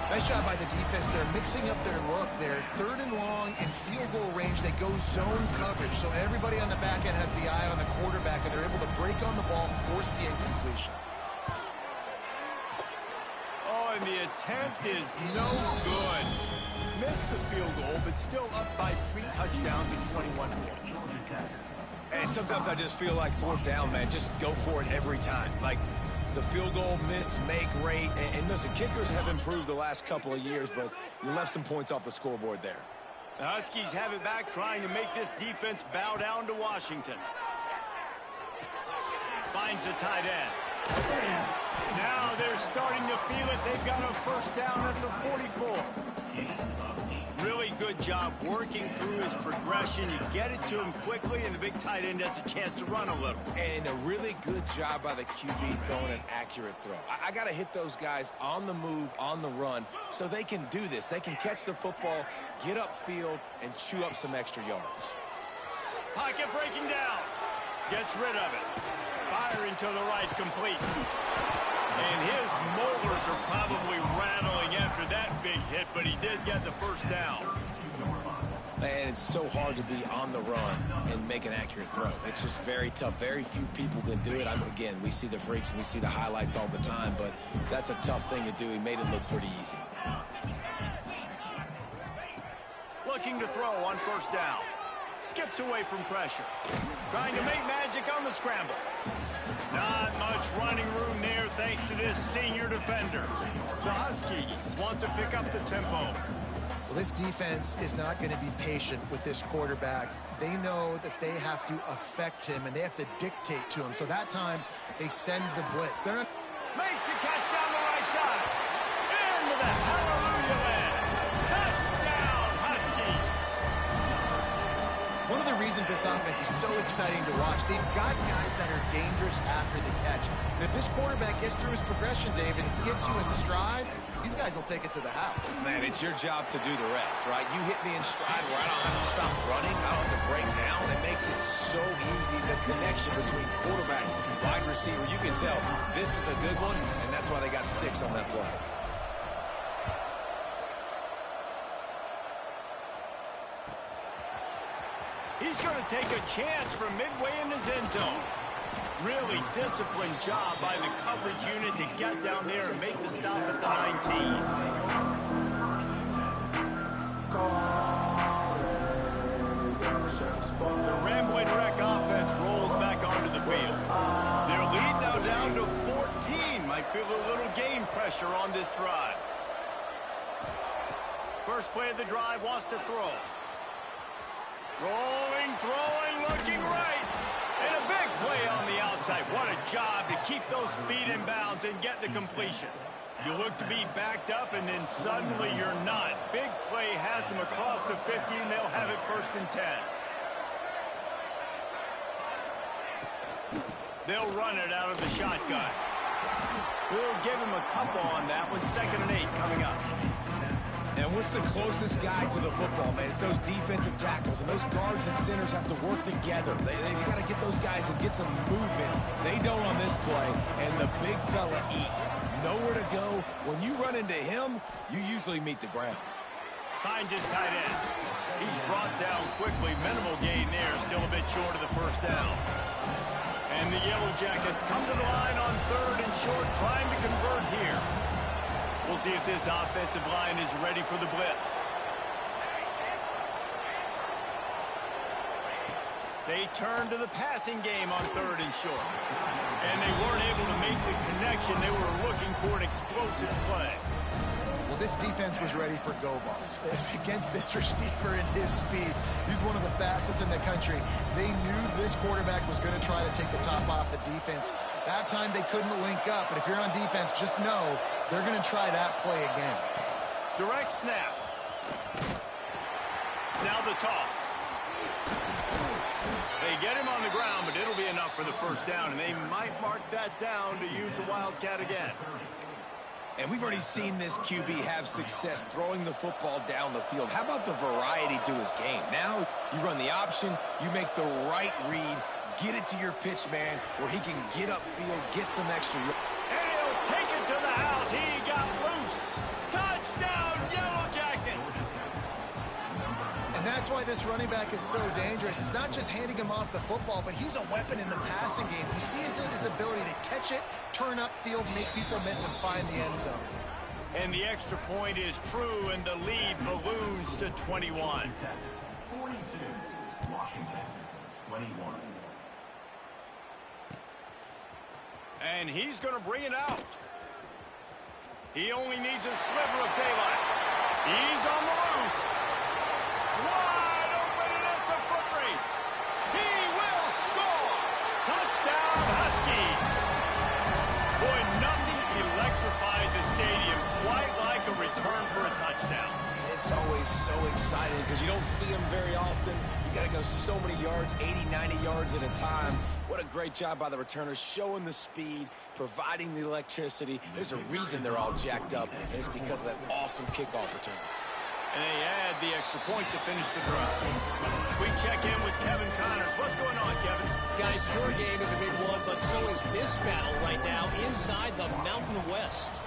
Nice job by the defense. They're mixing up their look. They're third and long in field goal range. They go zone coverage, so everybody on the back end has the eye on the quarterback, and they're able to break on the ball, force the incompletion. Oh, and the attempt is no good. Missed the field goal, but still up by 3 touchdowns and 21 points. And sometimes I just feel like fourth down, man, just go for it every time. Like the field goal miss, make rate. And listen, kickers have improved the last couple of years, but you left some points off the scoreboard there. The Huskies have it back, trying to make this defense bow down to Washington. Finds the tight end. Now they're starting to feel it. They've got a first down at the 44. Really good job working through his progression. You get it to him quickly, and the big tight end has a chance to run a little. And a really good job by the QB throwing an accurate throw. I got to hit those guys on the move, on the run, so they can do this. They can catch the football, get upfield, and chew up some extra yards. Pocket breaking down. Gets rid of it. Firing to the right, complete. And his molars are probably rattling after that big hit, but he did get the first down. And it's so hard to be on the run and make an accurate throw. It's just very tough. Very few people can do it. Again, we see the freaks and we see the highlights all the time, but that's a tough thing to do. He made it look pretty easy. Looking to throw on first down. Skips away from pressure. Trying to make magic on the scramble. Not much running room there thanks to this senior defender. The Huskies want to pick up the tempo. Well, this defense is not going to be patient with this quarterback. They know that they have to affect him, and they have to dictate to him. So that time, they send the blitz. They're not... Makes the catch down the right side. Into the hallelujah land. Touchdown, Huskies. One of the reasons this offense is so exciting to watch, they've got guys that are dangerous after the catch. And if this quarterback gets through his progression, David, and gets you in stride, these guys will take it to the house. Man, it's your job to do the rest, right? You hit me in stride where I don't have to stop running. I don't have to break down. It makes it so easy. The connection between quarterback and wide receiver, you can tell this is a good one, and that's why they got 6 on that play. He's going to take a chance from midway in his end zone. Really disciplined job by the coverage unit to get down there and make the stop at the 19. The Rambling Wreck offense rolls back onto the field. Their lead now down to 14. Might feel a little game pressure on this drive. First play of the drive, wants to throw. Rolling, throwing, looking right. And a big play on the outside. What a job to keep those feet in bounds and get the completion. You look to be backed up, and then suddenly you're not. Big play has them across the 50, and they'll have it 1st and 10. They'll run it out of the shotgun. We'll give him a couple on that one. 2nd and 8 coming up. And what's the closest guy to the football, man? It's those defensive tackles, and those guards and centers have to work together. They got to get those guys and get some movement. They don't on this play, and the big fella eats. Nowhere to go. When you run into him, you usually meet the ground. Finds his tight end. He's brought down quickly. Minimal gain there. Still a bit short of the 1st down. And the Yellow Jackets come to the line on 3rd and short, trying to convert here. We'll see if this offensive line is ready for the blitz. They turn to the passing game on 3rd and short. And they weren't able to make the connection. They were looking for an explosive play. Well, this defense was ready for go balls against this receiver and his speed. He's one of the fastest in the country. They knew this quarterback was going to try to take the top off the defense. That time they couldn't link up, but if you're on defense, just know they're going to try that play again. Direct snap. Now the toss. They get him on the ground, but it'll be enough for the 1st down, and they might mark that down to use the Wildcat again. And we've already seen this QB have success throwing the football down the field. How about the variety to his game? Now you run the option, you make the right read, get it to your pitch man where he can get upfield, get some extra. And he'll take it to the house. He got loose. Touchdown, Yellow Jackets. And that's why this running back is so dangerous. It's not just handing him off the football, but he's a weapon in the passing game. You see his ability to catch it, turn upfield, make people miss, and find the end zone. And the extra point is true, and the lead balloons to 21. 42, Washington, 21. And he's going to bring it out. He only needs a sliver of daylight. He's on the loose. Wide open, and it's a foot race. He will score. Touchdown, Huskies. Boy, nothing electrifies a stadium quite like a return for a touchdown. It's always so exciting because you don't see them very often. You got to go so many yards, 80, 90 yards at a time. What a great job by the returners, showing the speed, providing the electricity. There's a reason they're all jacked up, and it's because of that awesome kickoff return. And they add the extra point to finish the drive. We check in with Kevin Connors. What's going on, Kevin? Guys, your game is a big one, but so is this battle right now inside the Mountain West.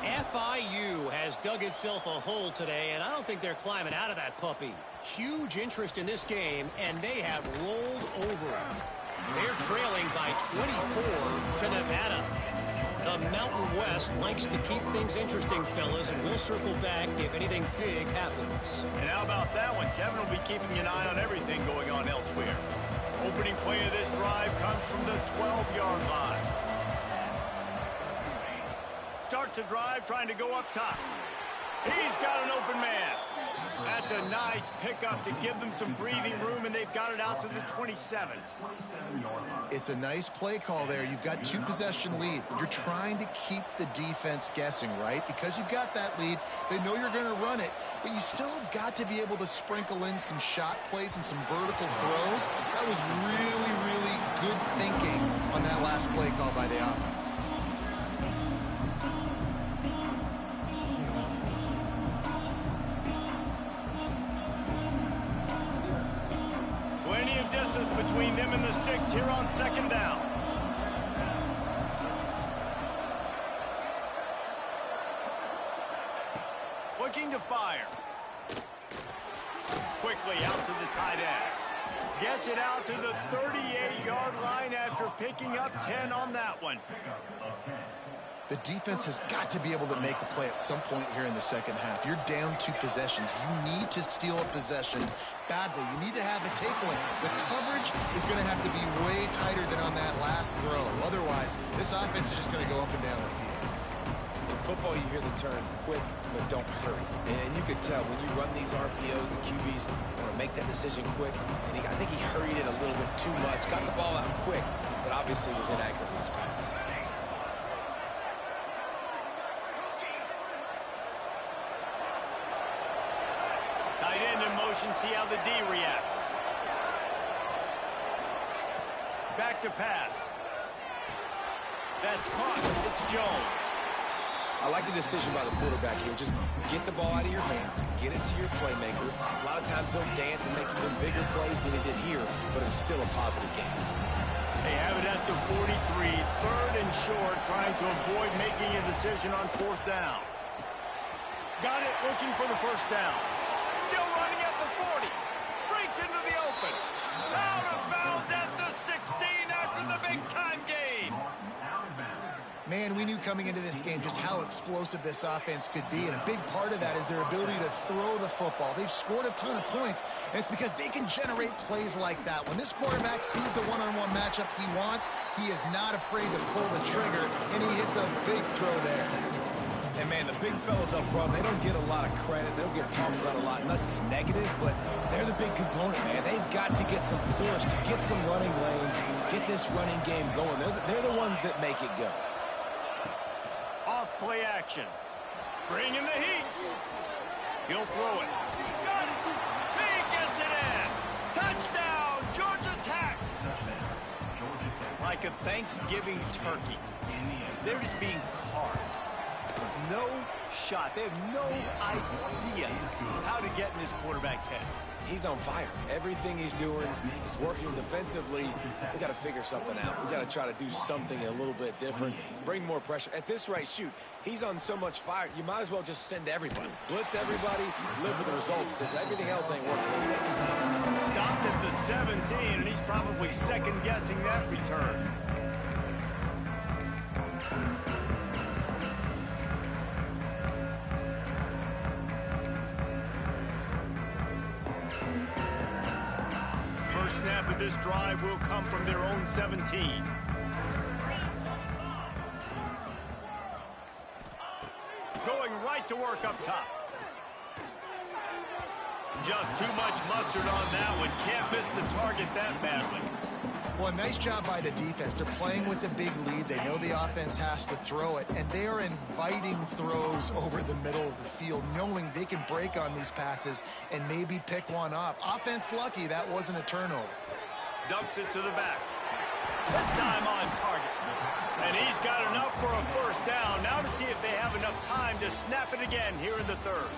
FIU has dug itself a hole today, and I don't think they're climbing out of that puppy. Huge interest in this game, and they have rolled over. They're trailing by 24 to Nevada. The Mountain West likes to keep things interesting, fellas, and we'll circle back if anything big happens. And how about that one? Kevin will be keeping an eye on everything going on elsewhere. Opening play of this drive comes from the 12-yard line. Starts the drive trying to go up top. He's got an open man. That's a nice pickup to give them some breathing room, and they've got it out to the 27. It's a nice play call there. You've got 2-possession lead, but you're trying to keep the defense guessing, right? Because you've got that lead, they know you're going to run it, but you still have got to be able to sprinkle in some shot plays and some vertical throws. That was really, really good thinking on that last play call by the offense. Between them and the sticks here on second down. Looking to fire. Quickly out to the tight end. Gets it out to the 38-yard line after picking up 10 on that one. The defense has got to be able to make a play at some point here in the second half. You're down 2 possessions. You need to steal a possession badly. You need to have a takeaway. The coverage is going to have to be way tighter than on that last throw. Otherwise, this offense is just going to go up and down the field. In football, you hear the term quick, but don't hurry. And you could tell when you run these RPOs, the QBs want to make that decision quick. And I think he hurried it a little bit too much. Got the ball out quick, but obviously was inaccurate in his pass. Tight end in motion, see how the D reacts. Back to pass. That's caught. It's Jones. I like the decision by the quarterback here. Just get the ball out of your hands, get it to your playmaker. A lot of times they'll dance and make even bigger plays than they did here, but it was still a positive game. They have it at the 43, third and short, trying to avoid making a decision on fourth down. Got it, looking for the first down. Still running at the 40. Breaks into the open. Out of bounds at the 16 after the big-time gain. Man, we knew coming into this game just how explosive this offense could be, and a big part of that is their ability to throw the football. They've scored a ton of points, and it's because they can generate plays like that. When this quarterback sees the one-on-one matchup he wants, he is not afraid to pull the trigger, and he hits a big throw there. And, man, the big fellas up front, they don't get a lot of credit. They don't get talked about a lot unless it's negative, but they're the big component, man. They've got to get some push, to get some running lanes, get this running game going. They're the ones that make it go. Off play action. Bring in the heat. He'll throw it. Got it. He gets it in. Touchdown, Georgia Tech. Like a Thanksgiving turkey. They're just being carved. No shot. They have no idea how to get in this quarterback's head. He's on fire. Everything he's doing is working defensively. We got to figure something out. We got to try to do something a little bit different, bring more pressure. At this rate, shoot, he's on so much fire, you might as well just send everybody. Blitz everybody, live with the results, because everything else ain't working. Stopped at the 17, and he's probably second-guessing that return. Snap of this drive will come from their own 17. Going right to work up top. Just too much mustard on that one. Can't miss the target that badly. Well, nice job by the defense. They're playing with a big lead. They know the offense has to throw it, and they are inviting throws over the middle of the field, knowing they can break on these passes and maybe pick one off. Offense lucky that wasn't a turnover. Dumps it to the back. This time on target. And he's got enough for a first down. Now to see if they have enough time to snap it again here in the third.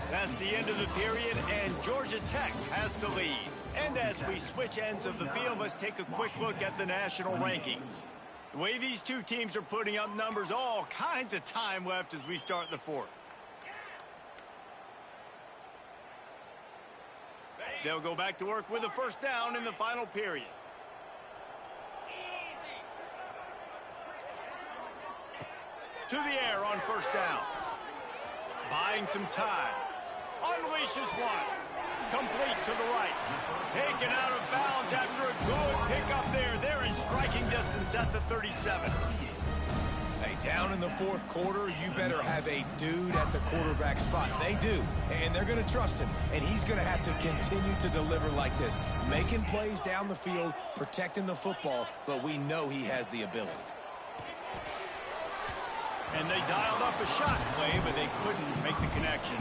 That's the end of the period, and Georgia Tech has the lead. And as we switch ends of the field, let's take a quick look at the national rankings. The way these two teams are putting up numbers, all kinds of time left as we start the fourth. They'll go back to work with a first down in the final period. To the air on first down. Buying some time. Unleashes one. Complete to the right. Taken out of bounds after a good pickup there. They're in striking distance at the 37. Hey, down in the fourth quarter, you better have a dude at the quarterback spot. They do, and they're going to trust him. And he's going to have to continue to deliver like this. Making plays down the field, protecting the football, but we know he has the ability. And they dialed up a shot play, but they couldn't make the connection.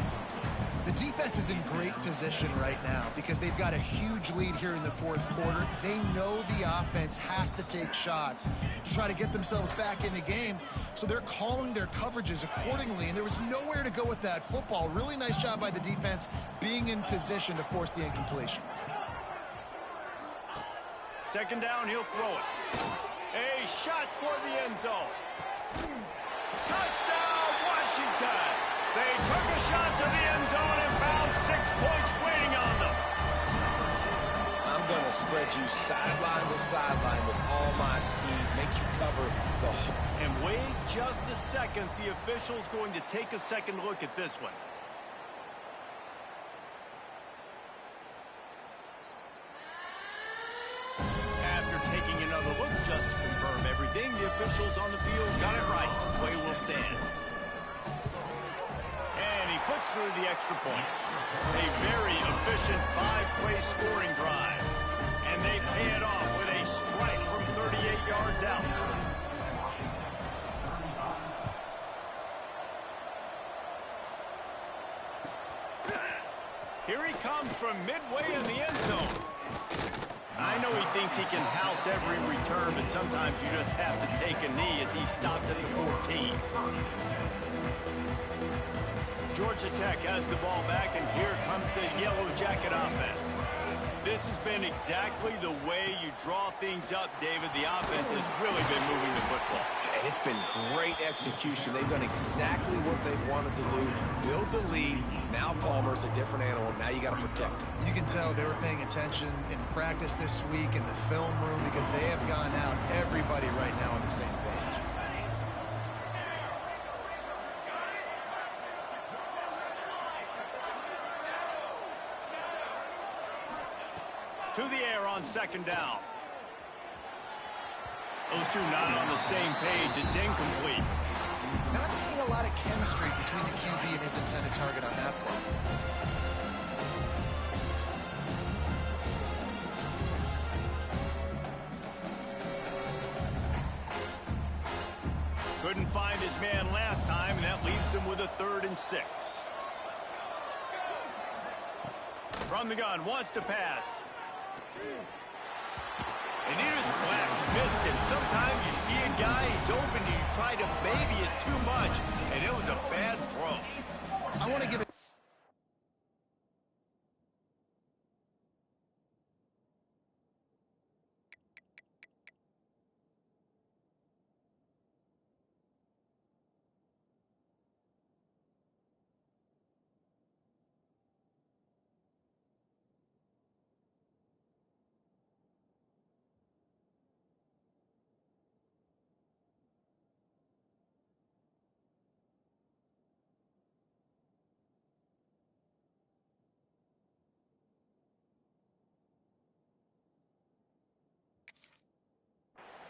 The defense is in great position right now because they've got a huge lead here in the fourth quarter. They know the offense has to take shots to try to get themselves back in the game, so they're calling their coverages accordingly, and there was nowhere to go with that football. Really nice job by the defense being in position to force the incompletion. Second down, he'll throw it. A shot toward the end zone. Touchdown, Washington! They took a shot to the end zone and found 6 points waiting on them. I'm going to spread you sideline to sideline with all my speed, make you cover the whole. And wait just a second. The official's going to take a second look at this one. After taking another look just to confirm everything, the officials on the field got it right. Play will stand. And he puts through the extra point. A very efficient 5-play scoring drive. And they pay it off with a strike from 38 yards out. Here he comes from midway in the end zone. I know he thinks he can house every return, but sometimes you just have to take a knee as he stopped at the 14. Georgia Tech has the ball back, and here comes the Yellow Jacket offense. This has been exactly the way you draw things up, David. The offense has really been moving the football. And it's been great execution. They've done exactly what they've wanted to do. Build the lead. Now Palmer's a different animal. Now you got to protect him. You can tell they were paying attention in practice this week in the film room because they have gone out, everybody right now on the same page. To the air on second down. Those two not on the same page. It's incomplete. Not seeing a lot of chemistry between the QB and his intended target on that play. Couldn't find his man last time, and that leaves him with a 3rd and 6. From the gun, wants to pass. And he just flat missed him. Sometimes you see a guy, he's open, and you try to baby it too much, and it was a bad throw. I want to give it.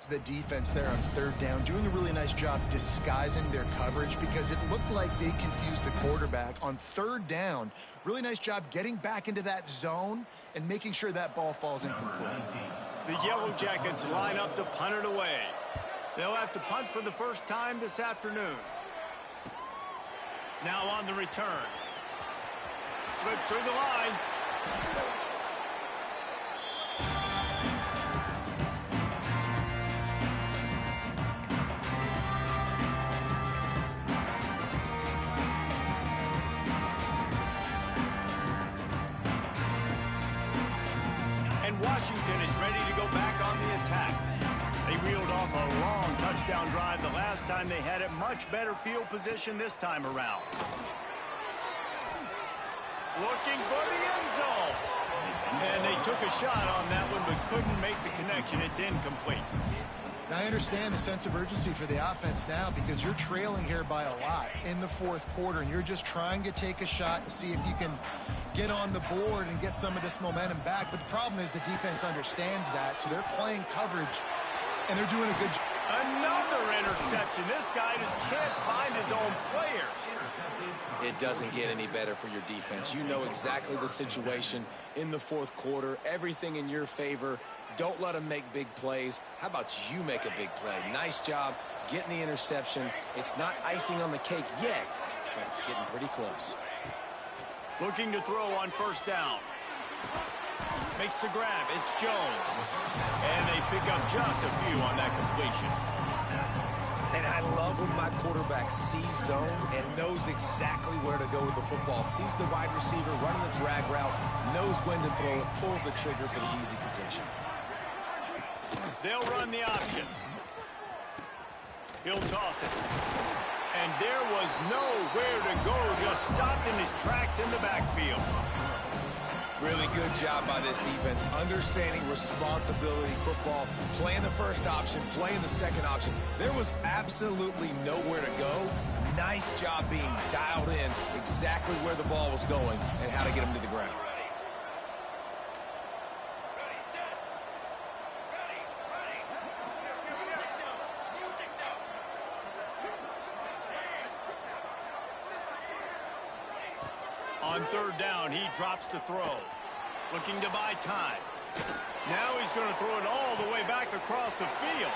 The defense there on 3rd down, doing a really nice job disguising their coverage because it looked like they confused the quarterback on 3rd down. Really nice job getting back into that zone and making sure that ball falls incomplete. The Yellow Jackets line up to punt it away. They'll have to punt for the first time this afternoon. Now on the return. Slips through the line. Washington is ready to go back on the attack. They reeled off a long touchdown drive the last time they had it. Much better field position this time around. Looking for the end zone. And they took a shot on that one but couldn't make the connection. It's incomplete. Now, I understand the sense of urgency for the offense now because you're trailing here by a lot in the fourth quarter, and you're just trying to take a shot to see if you can get on the board and get some of this momentum back. But the problem is the defense understands that, so they're playing coverage, and they're doing a good job. Another interception. This guy just can't find his own players. It doesn't get any better for your defense. You know exactly the situation in the fourth quarter. Everything in your favor. Don't let them make big plays. How about you make a big play? Nice job getting the interception. It's not icing on the cake yet, but it's getting pretty close. Looking to throw on first down. Makes the grab. It's Jones. And they pick up just a few on that completion. And I love when my quarterback sees zone and knows exactly where to go with the football. Sees the wide receiver running the drag route, knows when to throw it, pulls the trigger for the easy completion. They'll run the option. He'll toss it. And there was nowhere to go. Just stopped in his tracks in the backfield. Really good job by this defense, understanding responsibility football, playing the first option, playing the second option. There was absolutely nowhere to go. Nice job being dialed in exactly where the ball was going and how to get him to the ground. On third down, he drops to throw. Looking to buy time. Now he's going to throw it all the way back across the field.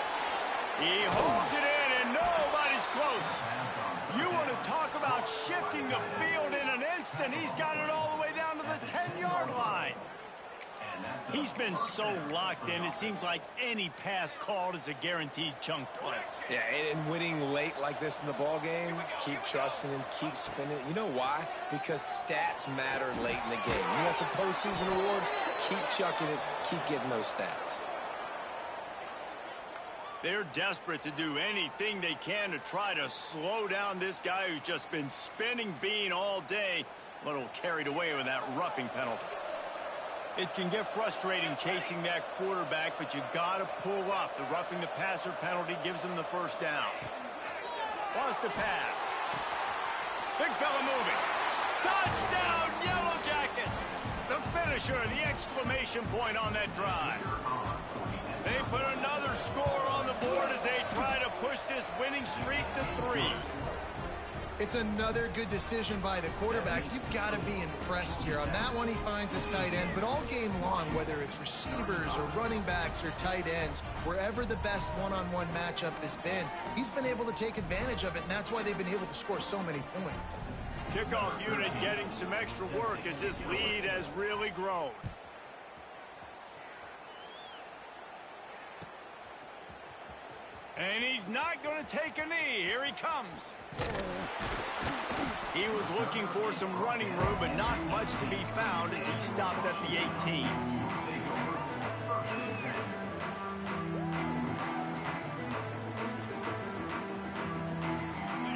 He holds it in, and nobody's close. You want to talk about shifting the field in an instant. He's got it all the way down to the 10-yard line. He's been so locked in, it seems like any pass called is a guaranteed chunk play. Yeah, and winning late like this in the ball game, keep trusting him, keep spinning. You know why? Because stats matter late in the game. You want some postseason awards? Keep chucking it, keep getting those stats. They're desperate to do anything they can to try to slow down this guy who's just been spinning bean all day. A little carried away with that roughing penalty. It can get frustrating chasing that quarterback, but you got to pull up. The roughing the passer penalty gives them the first down. Wants to pass. Big fella moving. Touchdown, Yellow Jackets! The finisher, the exclamation point on that drive. They put another score on the board as they try to push this winning streak to 3. It's another good decision by the quarterback. You've got to be impressed here. On that one, he finds his tight end, but all game long, whether it's receivers or running backs or tight ends, wherever the best one-on-one matchup has been, he's been able to take advantage of it, and that's why they've been able to score so many points. Kickoff unit getting some extra work as this lead has really grown. And he's not going to take a knee. Here he comes. He was looking for some running room, but not much to be found as he stopped at the 18.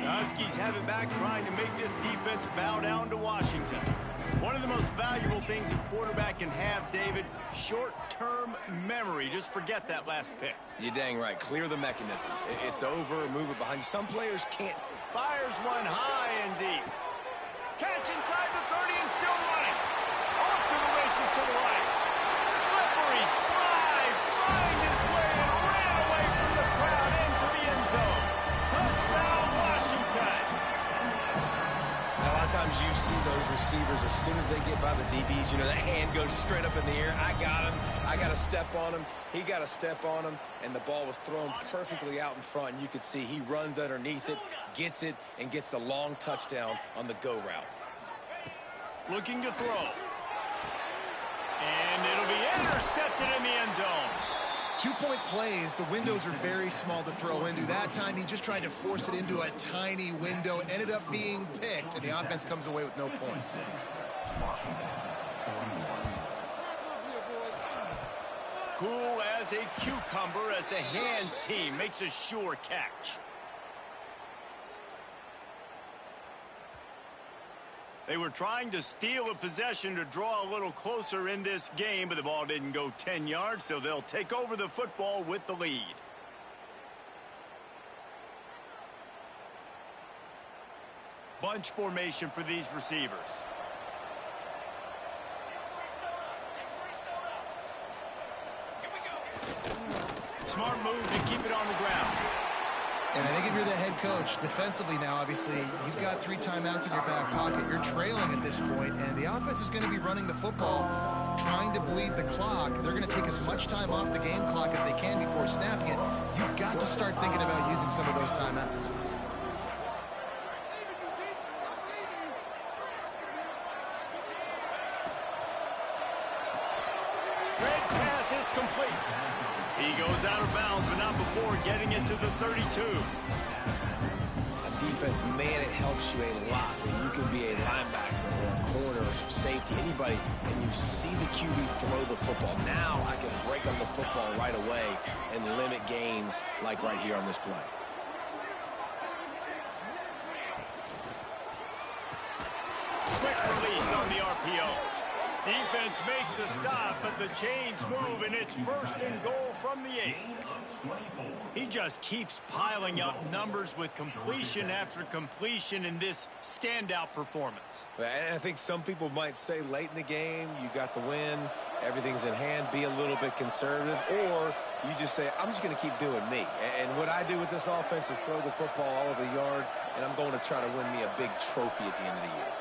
The Huskies have it back, trying to make this defense bow down to Washington. One of the most valuable things a quarterback can have, David, short-term memory. Just forget that last pick. You're dang right. Clear the mechanism. It's over. Move it behind you. Some players can't. Fires one high and deep. Catch inside the 30 and still running. Off to the races to the right. Slippery slide. Find his way and ran away from the crowd into the end zone. Touchdown, Washington. A lot of times you see those receivers, as soon as they get by the DBs, you know, that hand goes straight up in the air. I got him. I got to step on him. He got to step on him. And the ball was thrown perfectly out in front. And you could see he runs underneath it, gets it, and gets the long touchdown on the go route. Looking to throw. And it'll be intercepted in the end zone. 2-point plays, the windows are very small to throw into. That time, he just tried to force it into a tiny window. It ended up being picked, and the offense comes away with no points. Cool as a cucumber as the hands team makes a sure catch. They were trying to steal a possession to draw a little closer in this game, but the ball didn't go 10 yards, so they'll take over the football with the lead. Bunch formation for these receivers. Smart move to keep it on the ground. And I think if you're the head coach, defensively now, obviously, you've got 3 timeouts in your back pocket. You're trailing at this point, and the offense is going to be running the football, trying to bleed the clock. They're going to take as much time off the game clock as they can before snapping it. You've got to start thinking about using some of those timeouts. Great pass, it's complete. He goes out of bounds, but not before getting it to the 32. On defense, man, it helps you a lot when you can be a linebacker or a corner or safety, anybody, and you see the QB throw the football. Now I can break on the football right away and limit gains like right here on this play. Quick release on the RPO. Defense makes a stop, but the chains move, and it's 1st and goal from the 8. He just keeps piling up numbers with completion after completion in this standout performance. And I think some people might say late in the game, you got the win, everything's in hand, be a little bit conservative, or you just say, I'm just going to keep doing me. And what I do with this offense is throw the football all over the yard, and I'm going to try to win me a big trophy at the end of the year.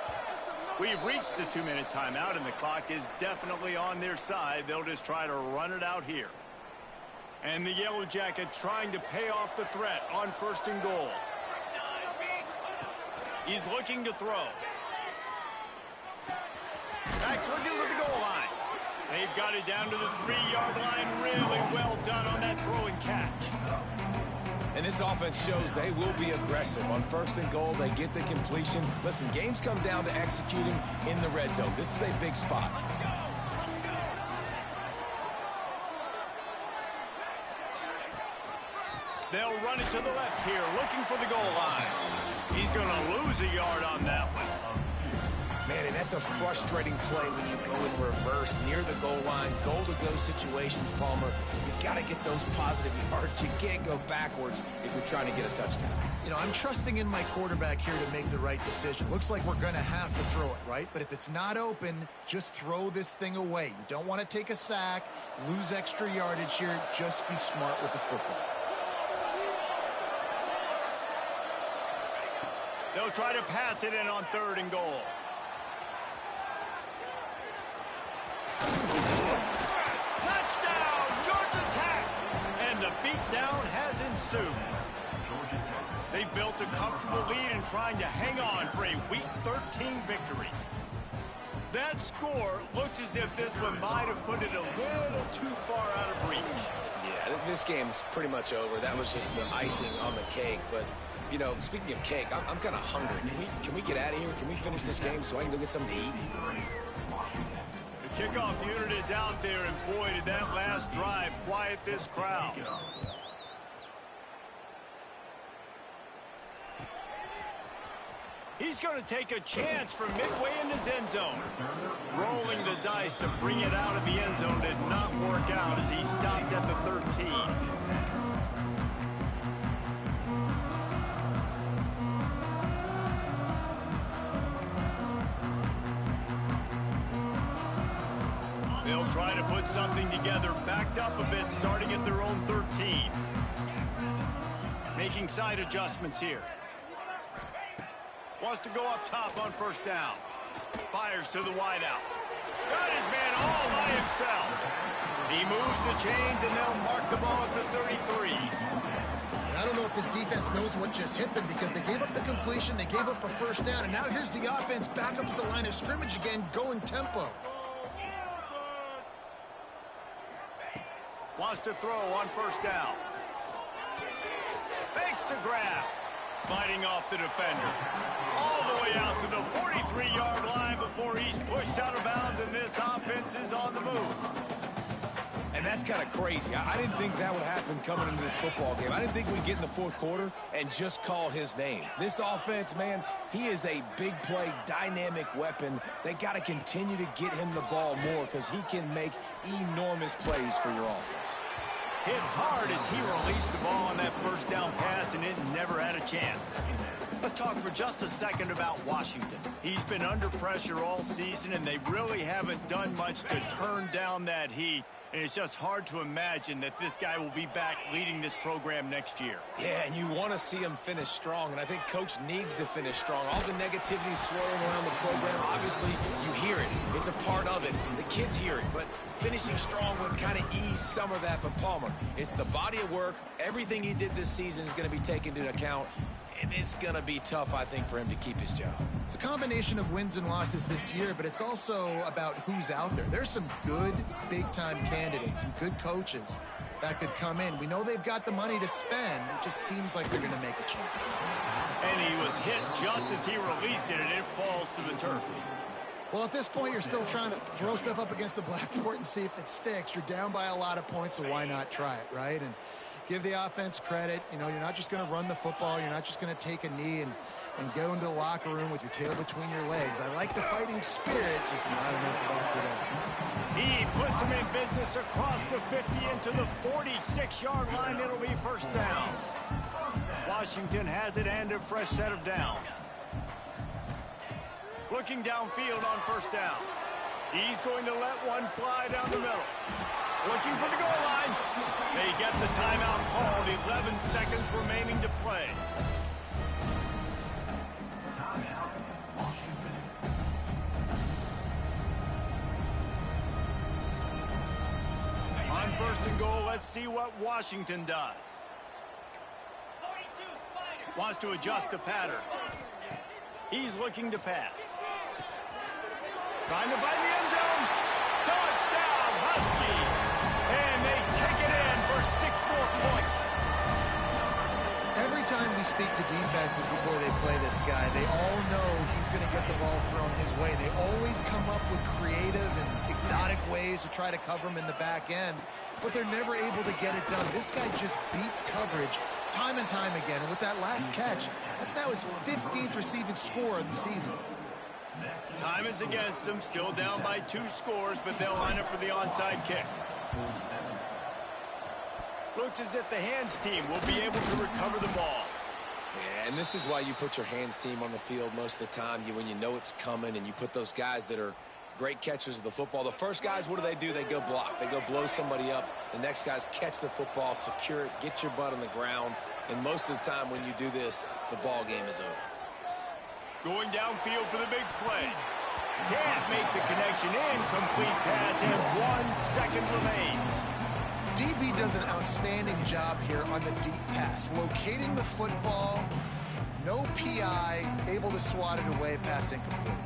We've reached the 2-minute timeout, and the clock is definitely on their side. They'll just try to run it out here. And the Yellow Jackets trying to pay off the threat on 1st and goal. He's looking to throw. Backs looking for the goal line. They've got it down to the 3-yard line. Really well done on that throw and catch. And this offense shows they will be aggressive. On 1st and goal, they get the completion. Listen, games come down to executing in the red zone. This is a big spot. They'll run it to the left here, looking for the goal line. He's going to lose a yard on that one. Man, and that's a frustrating play when you go in reverse near the goal line, goal-to-go situations, Palmer. You got to get those positive yards. You can't go backwards if you're trying to get a touchdown. You know, I'm trusting in my quarterback here to make the right decision. Looks like we're going to have to throw it, right? But if it's not open, just throw this thing away. You don't want to take a sack, lose extra yardage here. Just be smart with the football. They'll try to pass it in on 3rd and goal. Touchdown, Georgia Tech! And the beatdown has ensued. They've built a comfortable lead and trying to hang on for a Week 13 victory. That score looks as if this one might have put it a little too far out of reach. Yeah, this game's pretty much over. That was just the icing on the cake. But, you know, speaking of cake, I'm kind of hungry. Can we get out of here? Can we finish this game so I can go get something to eat? The kickoff unit is out there, and boy, did that last drive quiet this crowd. He's going to take a chance from midway in his end zone. Rolling the dice to bring it out of the end zone did not work out as he stopped at the 13. They'll try to put something together, backed up a bit, starting at their own 13. Making side adjustments here. Wants to go up top on 1st down. Fires to the wideout. Got his man all by himself. He moves the chains, and they'll mark the ball at the 33. I don't know if this defense knows what just hit them because they gave up the completion, they gave up a 1st down, and now here's the offense back up to the line of scrimmage again, going tempo. Wants to throw on 1st down. Fakes to grab. Fighting off the defender. All the way out to the 43-yard line before he's pushed out of bounds, and this offense is on the move. And that's kind of crazy. I didn't think that would happen coming into this football game. I didn't think we'd get in the fourth quarter and just call his name. This offense, man, he is a big play, dynamic weapon. They got to continue to get him the ball more because he can make enormous plays for your offense. Hit hard as he released the ball on that first down pass, and it never had a chance. Let's talk for just a second about Washington. He's been under pressure all season, and they really haven't done much to turn down that heat. And it's just hard to imagine that this guy will be back leading this program next year. Yeah, and you want to see him finish strong, and I think Coach needs to finish strong. All the negativity swirling around the program, obviously, you hear it. It's a part of it. The kids hear it, but finishing strong would kind of ease some of that. But Palmer, it's the body of work. Everything he did this season is going to be taken into account, and it's going to be tough, I think, for him to keep his job. It's a combination of wins and losses this year, but it's also about who's out there. There's some good big-time candidates, some good coaches that could come in. We know they've got the money to spend. It just seems like they're going to make a change. And he was hit just as he released it, and it falls to the turf. Well, at this point, you're still trying to throw stuff up against the blackboard and see if it sticks. You're down by a lot of points, so why not try it, right? And give the offense credit. You know, you're not just going to run the football. You're not just going to take a knee and go into the locker room with your tail between your legs. I like the fighting spirit, just not enough about today. He puts him in business across the 50 into the 46-yard line. It'll be first down. Washington has it and a fresh set of downs. Looking downfield on first down. He's going to let one fly down the middle. Looking for the goal line. They get the timeout called. 11 seconds remaining to play. Timeout, Washington. On first and goal, let's see what Washington does. Wants to adjust the pattern. He's looking to pass. Trying to find the end zone. Touchdown, Huskies. And they take it in for 6 more points. Every time we speak to defenses before they play this guy, they all know he's going to get the ball thrown his way. They always come up with creative and exotic ways to try to cover him in the back end, but they're never able to get it done. This guy just beats coverage time and time again. And with that last catch, that's now his 15th receiving score of the season. Time is against them, still down by 2 scores, but they'll line up for the onside kick. Looks as if the hands team will be able to recover the ball. Yeah, and this is why you put your hands team on the field most of the time. When you know it's coming, and you put those guys that are great catchers of the football. The first guys, what do? They go block. They go blow somebody up. The next guys catch the football, secure it, get your butt on the ground. And most of the time when you do this, the ball game is over. Going downfield for the big play. Can't make the connection. Incomplete pass, and 1 second remains. DB does an outstanding job here on the deep pass. Locating the football, no PI, able to swat it away, pass incomplete.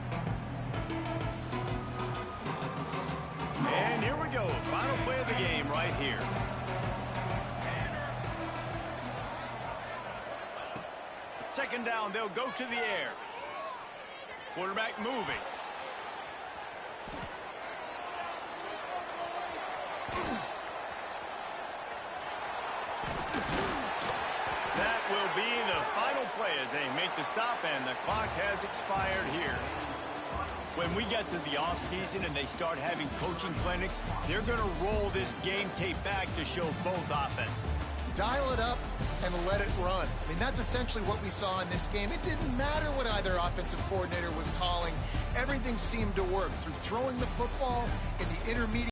And here we go. Final play of the game right here. Second down, they'll go to the air. Quarterback moving. That will be the final play as they make the stop, and the clock has expired here. When we get to the offseason and they start having coaching clinics, they're going to roll this game tape back to show both offenses. Dial it up and let it run. I mean, that's essentially what we saw in this game. It didn't matter what either offensive coordinator was calling. Everything seemed to work through throwing the football in the intermediate